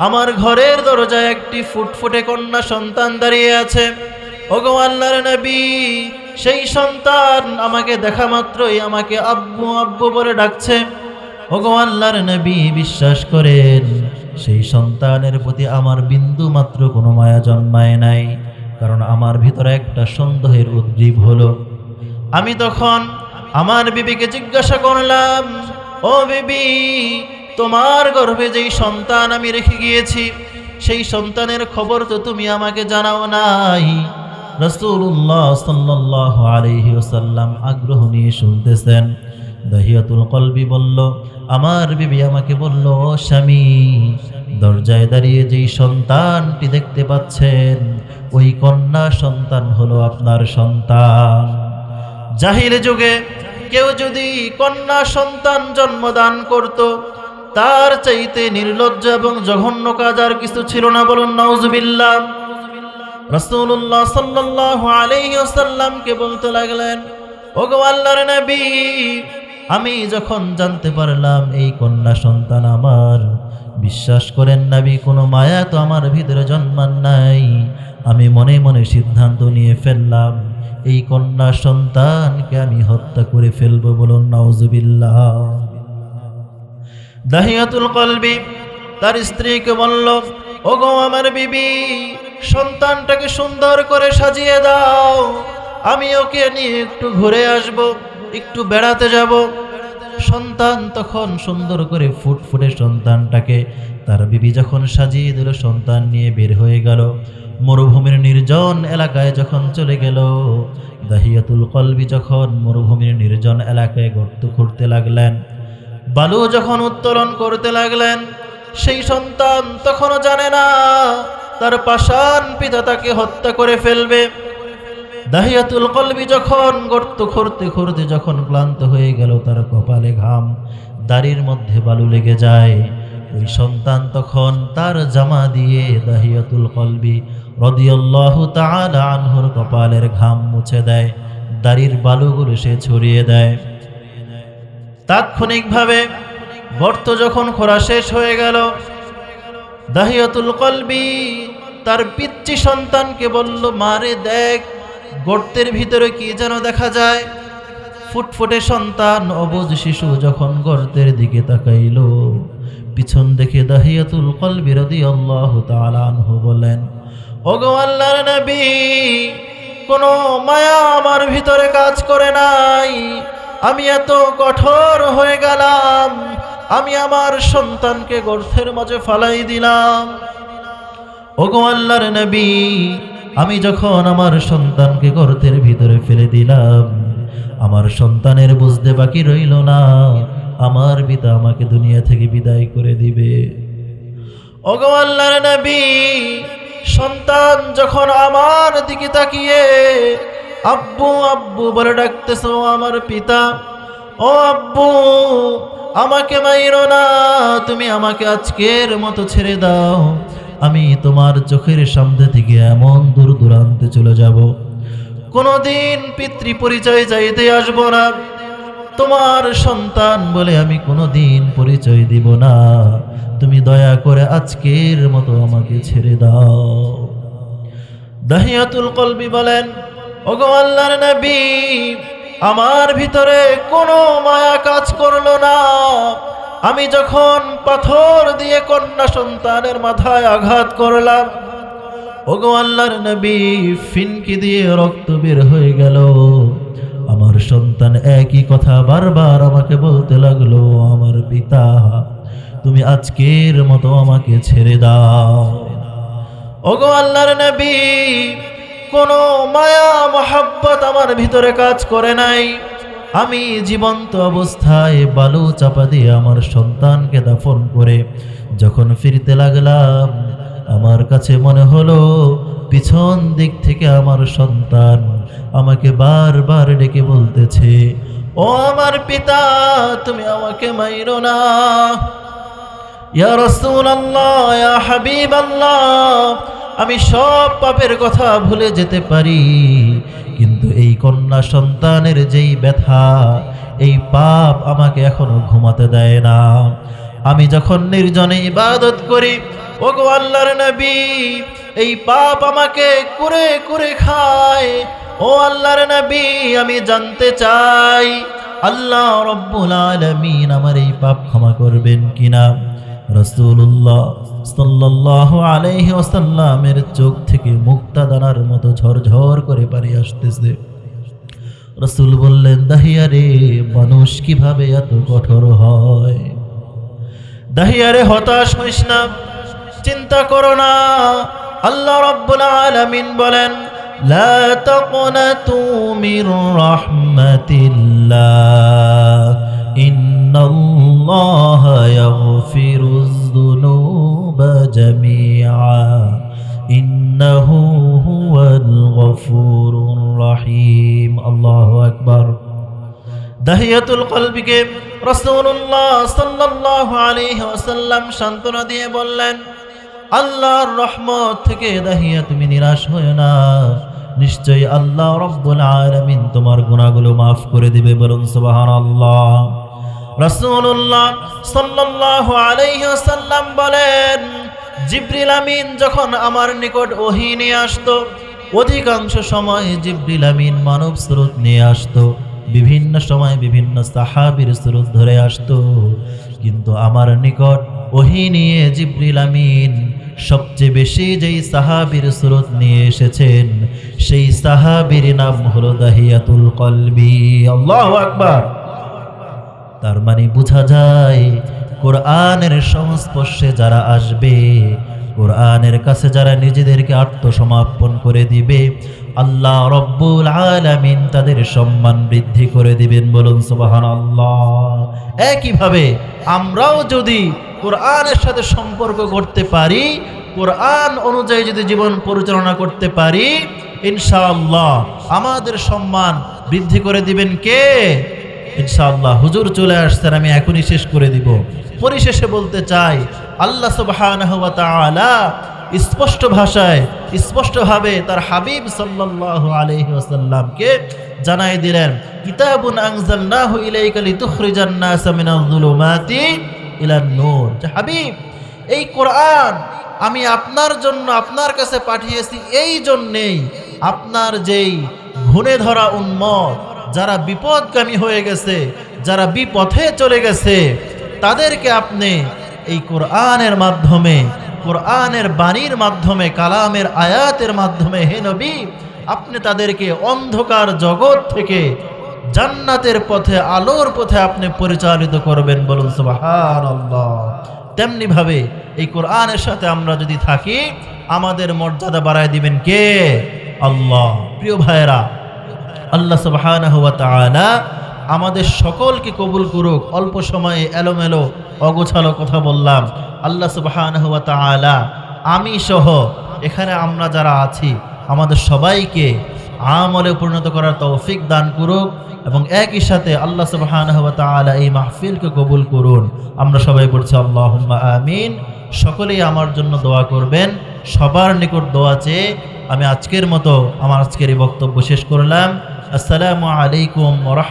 আমার ঘরের দরজায় একটি ফুটফুটে কন্যা সন্তান দাঁড়িয়ে আছে। ওগো আল্লাহর নবী, সেই সন্তান আমাকে দেখা মাত্রই আমাকে আব্বু আব্বু বলে ডাকছে। ওগো আল্লাহর নবী, বিশ্বাস করেন সেই সন্তানের প্রতি আমার বিন্দু মাত্র কোনো মায়া জন্মায় নাই, কারণ আমার ভিতরে একটা সন্দেহের উদ্রেক হলো। আমি তখন আমার বিবিকে জিজ্ঞাসা করলাম, ও বিবি, তোমার গর্ভে যেই সন্তান আমি রেখে গিয়েছি সেই সন্তানের খবর তো তুমি আমাকে জানাও নাই। রাসূলুল্লাহ সাল্লাল্লাহু আলাইহি ওয়াসাল্লাম আগ্রহ নিয়ে শুনতেছেন। দাহিয়াতুল কলবি বলল, আমার বিবি আমাকে বলল, ও স্বামী, দরজায় দাঁড়িয়ে যেই সন্তানটি দেখতে পাচ্ছেন ওই কন্যা সন্তান হলো আপনার সন্তান। জাহিল যুগে কেউ যদি কন্যা সন্তান জন্মদান করত, তার চাইতে নির্লজ্জ এবং জঘন্য কাজ আর কিছু ছিল না। বলুন নাউজুবিল্লাহ। রাসূলুল্লাহ সাল্লাল্লাহু আলাইহি ওয়াসাল্লামকে বলতে লাগলেন, ওগো আল্লাহর নবী, আমি যখন জানতে পারলাম এই কন্যা সন্তান আমার, বিশ্বাস করেন নবী, কোনো মায়া তো আমার ভিতরে জন্মান নাই। আমি মনে মনে সিদ্ধান্ত নিয়ে ফেললাম এই কন্যা সন্তানকে আমি হত্যা করে ফেলবো। বলুন নাউজুবিল্লাহ। দাহিয়াতুল কলবি তার স্ত্রীকে বলল, ওগো আমার বিবি, সন্তানটাকে সুন্দর করে সাজিয়ে দাও, আমি ওকে নিয়ে একটু ঘুরে আসব, একটু বেড়াতে যাব। সন্তান তখন সুন্দর করে ফুটফুটে সন্তানটাকে তার বিবি যখন সাজিয়ে দিল, সন্তান নিয়ে বের হয়ে গেল। মরুভূমির নির্জন এলাকায় যখন চলে গেল, দাহিয়াতুল কলবি যখন মরুভূমির নির্জন এলাকায় গর্ত খুঁড়তে লাগলেন, বালু যখন উত্তোলন করতে লাগলেন, সেই সন্তান তখনও জানে না তার পাষাণ পিতা তাকে হত্যা করে ফেলবে। দাহিয়াতুল কলবি যখন গর্ত খুঁড়তে খুঁড়তে যখন ক্লান্ত হয়ে গেল, তার কপালে ঘাম, দাড়ির মধ্যে বালু লেগে যায়, ওই সন্তান তখন তার জামা দিয়ে দাহিয়াতুল কলবি রাদিয়াল্লাহু তাআলা আনহুর কপালের ঘাম মুছে দেয়, দাড়ির বালুগুলো সে ছড়িয়ে দেয়। তাৎক্ষণিকভাবে গর্ত যখন খোঁড়া শেষ হয়ে গেল, দাহিয়াতুল কলবি তার পিচ্চি সন্তানকে বলল, মারে দেখ, গর্তের ভিতরে কি যেন দেখা যায়। ফুটফুটে সন্তান অবুঝ শিশু যখন গর্তের দিকে তাকাইল, পিছন দেখে দাহিয়াতুল কলবি রাদিয়াল্লাহু তাআলা আনহু বলেন, ওগো আল্লাহর নবী, কোনো মায়া আমার ভিতরে কাজ করে নাই, আমি এত কঠোর হয়ে গেলাম, আমি আমার সন্তানকে গর্তের মাঝে ফালাই দিলাম। ওগো আল্লাহর নবী, আমি যখন আমার সন্তানকে গর্তের ভিতরে ফেলে দিলাম, আমার সন্তানের বুঝতে বাকি রইল না আমার পিতা আমাকে দুনিয়া থেকে বিদায় করে দিবে। ওগো আল্লাহর নবী, সন্তান যখন আমার দিকে তাকিয়ে আব্বু আব্বু বলে ডাকতেছে, ও আমার পিতা, ও আব্বু, আমাকে মাইরো না, তুমি আমাকে আজকের মতো ছেড়ে দাও, আমি তোমার চোখের সামনে থেকে এমন দূর দূরান্তে চলে যাব, কোনোদিন পিতৃ পরিচয় চাইতে আসবো না, তোমার সন্তান বলে আমি কোনোদিন পরিচয় দিব না, তুমি দয়া করে আজকের মতো আমাকে ছেড়ে দাও। দাহিয়াতুল কলবি বলেন, ওগো আল্লাহর নবী, আমার ভিতরে কোনো মায়া কাজ করলো না, আমি যখন পাথর দিয়ে কন্যা সন্তানের মাথায় আঘাত করলাম, ওগো আল্লাহর নবী, ফিনকি দিয়ে রক্ত বের হয়ে গেল। আমার সন্তান একই কথা বারবার আমাকে বলতে লাগলো, আমার পিতা, তুমি আজকের মতো আমাকে ছেড়ে দাও। ওগো আল্লাহর নবী, কোনো মায়া মহাব্বত আমার ভিতরে কাজ করে নাই, আমি জীবন্ত অবস্থায় বালু চাপা দিয়ে আমার সন্তানকে দাফন করে যখন ফিরতে লাগলাম, আমার কাছে মনে হলো পিছন দিক থেকে আমার সন্তান আমাকে বারবার ডেকে বলতেছে, ও আমার পিতা, তুমি আমাকে মাইরো না। ইয়া রাসূলুল্লাহ, ইয়া হাবিবাল্লাহ, আমি সব পাপের কথা ভুলে যেতে পারি, কিন্তু এই কন্যা সন্তানের যেই ব্যথা, এই পাপ আমাকে এখনো ঘুমাতে দেয় না। আমি যখন নির্জনে ইবাদত করি, ওগো আল্লাহর নবী, এই পাপ আমাকে কুরে কুরে খায়। ও আল্লাহর নবী, আমি জানতে চাই আল্লাহ রব্বুল আলামিন আমার এই পাপ ক্ষমা করবেন কিনা। রাসূলুল্লাহ সাল্লাল্লাহু আলাইহি ওয়াসাল্লামের চোখ থেকে মুক্তা দানার মতো ঝরঝর করে পানি আসতেছে। রাসূল বললেন, দাহিয়া রে, মানুষ কিভাবে এত কঠোর হয়? দাহিয়া রে, হতাশ হইস না, চিন্তা করো না। আল্লাহ রাব্বুল আলামিন বলেন, লা তাকনাতু মির রাহমাতিল্লাহ ইন্নাল্লাহা ইয়াগফিরুয যুনুবা জামিআ ইন্নাহু হুয়াল গফুরুর রহিম। আল্লাহু আকবার। দাহিয়াতুল কলবিকে রাসূলুল্লাহ সাল্লাল্লাহু আলাইহি ওয়াসাল্লাম সান্ত্বনা দিয়ে বললেন, আল্লাহর রহমত থেকে দাহিয়া তুমি নিরাশ হয়ো না, নিশ্চয়ই আল্লাহ রব্বুল আলামিন তোমার গুনাহগুলো মাফ করে দিবে। বলুন সুবহানাল্লাহ। রাসূলুল্লাহ সাল্লাল্লাহু আলাইহি ওয়াসাল্লাম বলেন, জিবরিল আমিন যখন আমার নিকট ওহী নিয়ে আসতো, অধিকাংশ সময় জিবরিল আমিন মানব স্রোত নিয়ে আসতো, বিভিন্ন সময় বিভিন্ন সাহাবীর স্রোত ধরে আসতো, কিন্তু আমার নিকট ওহী নিয়ে জিবরিল আমিন সবচেয়ে বেশি যেই সাহাবীর স্রোত নিয়ে এসেছেন, সেই সাহাবীর নাম হলো দাহিয়াতুল কলবি। আল্লাহু আকবার। তার মানে বোঝা যায়, কোরআনের সংস্পর্শে যারা আসবে, কোরআনের কাছে যারা নিজেদেরকে আত্মসমর্পণ করে দিবে, আল্লাহ রব্বুল আলামিন তাদের সম্মান বৃদ্ধি করে দিবেন। বলুন সুবহানাল্লাহ। একইভাবে আমরাও যদি কোরআনের সাথে সম্পর্ক করতে পারি, কোরআন অনুযায়ী যদি জীবন পরিচালনা করতে পারি, ইনশাআল্লাহ আমাদের সম্মান বৃদ্ধি করে দিবেন কে? ইনশাআল্লাহ। হুজুর চলে আসছেন, আমি এখনই শেষ করে দিব। পরিশেষে বলতে চাই, আল্লাহ সুবহানাহু ওয়া তাআলা স্পষ্ট ভাষায়, স্পষ্টভাবে তার হাবিব সাল্লাল্লাহু আলাইহি ওয়াসাল্লামকে জানাই দিলেন, কিতাবুন আনজালনাহু ইলাইকা লিতুখরিজান নাসা মিনাজ যুলুমাতি ইলান নূর। হাবিব, এই কোরআন আমি আপনার জন্য আপনার কাছে পাঠিয়েছি এই জন্যেই, আপনার যেই ঘুণে ধরা উম্মত, যারা বিপদগামী হয়ে গেছে, যারা বিপথে চলে গেছে, তাদেরকে আপনি এই কোরআনের মাধ্যমে, কোরআনের বাণীর মাধ্যমে, কালামের আয়াতের মাধ্যমে, হে নবী, আপনি তাদেরকে অন্ধকার জগৎ থেকে জান্নাতের পথে, আলোর পথে আপনি পরিচালিত করবেন। বলুন সুবহানাল্লাহ। তেমনি ভাবে এই কোরআনের সাথে আমরা যদি থাকি, আমাদের মর্যাদা বাড়ায় দিবেন কে? আল্লাহ। প্রিয় ভাইয়েরা, আল্লাহ সুবহানাহু ওয়া তাআলা আমাদের সকলকে কবুল করুক। অল্প সময়ে এলোমেলো অগোছালো কথা বললাম। আল্লাহ সুবহানাহু ওয়া তাআলা আমি সহ এখানে আমরা যারা আছি, আমাদের সবাইকে আমলে পরিণত করার তৌফিক দান করুক, এবং একই সাথে আল্লাহ সুবহানাহু ওয়া তাআলা এই মাহফিলকে কবুল করুন। আমরা সবাই পড়ছি আল্লাহুম্মা আমিন। সকলেই আমার জন্য দোয়া করবেন। সবার নিকট দোয়া চেয়ে আমি আজকের মতো আমার আজকের এই বক্তব্য শেষ করলাম। আসসালামু আলাইকুম ওয়া রাহমাতুল্লাহ।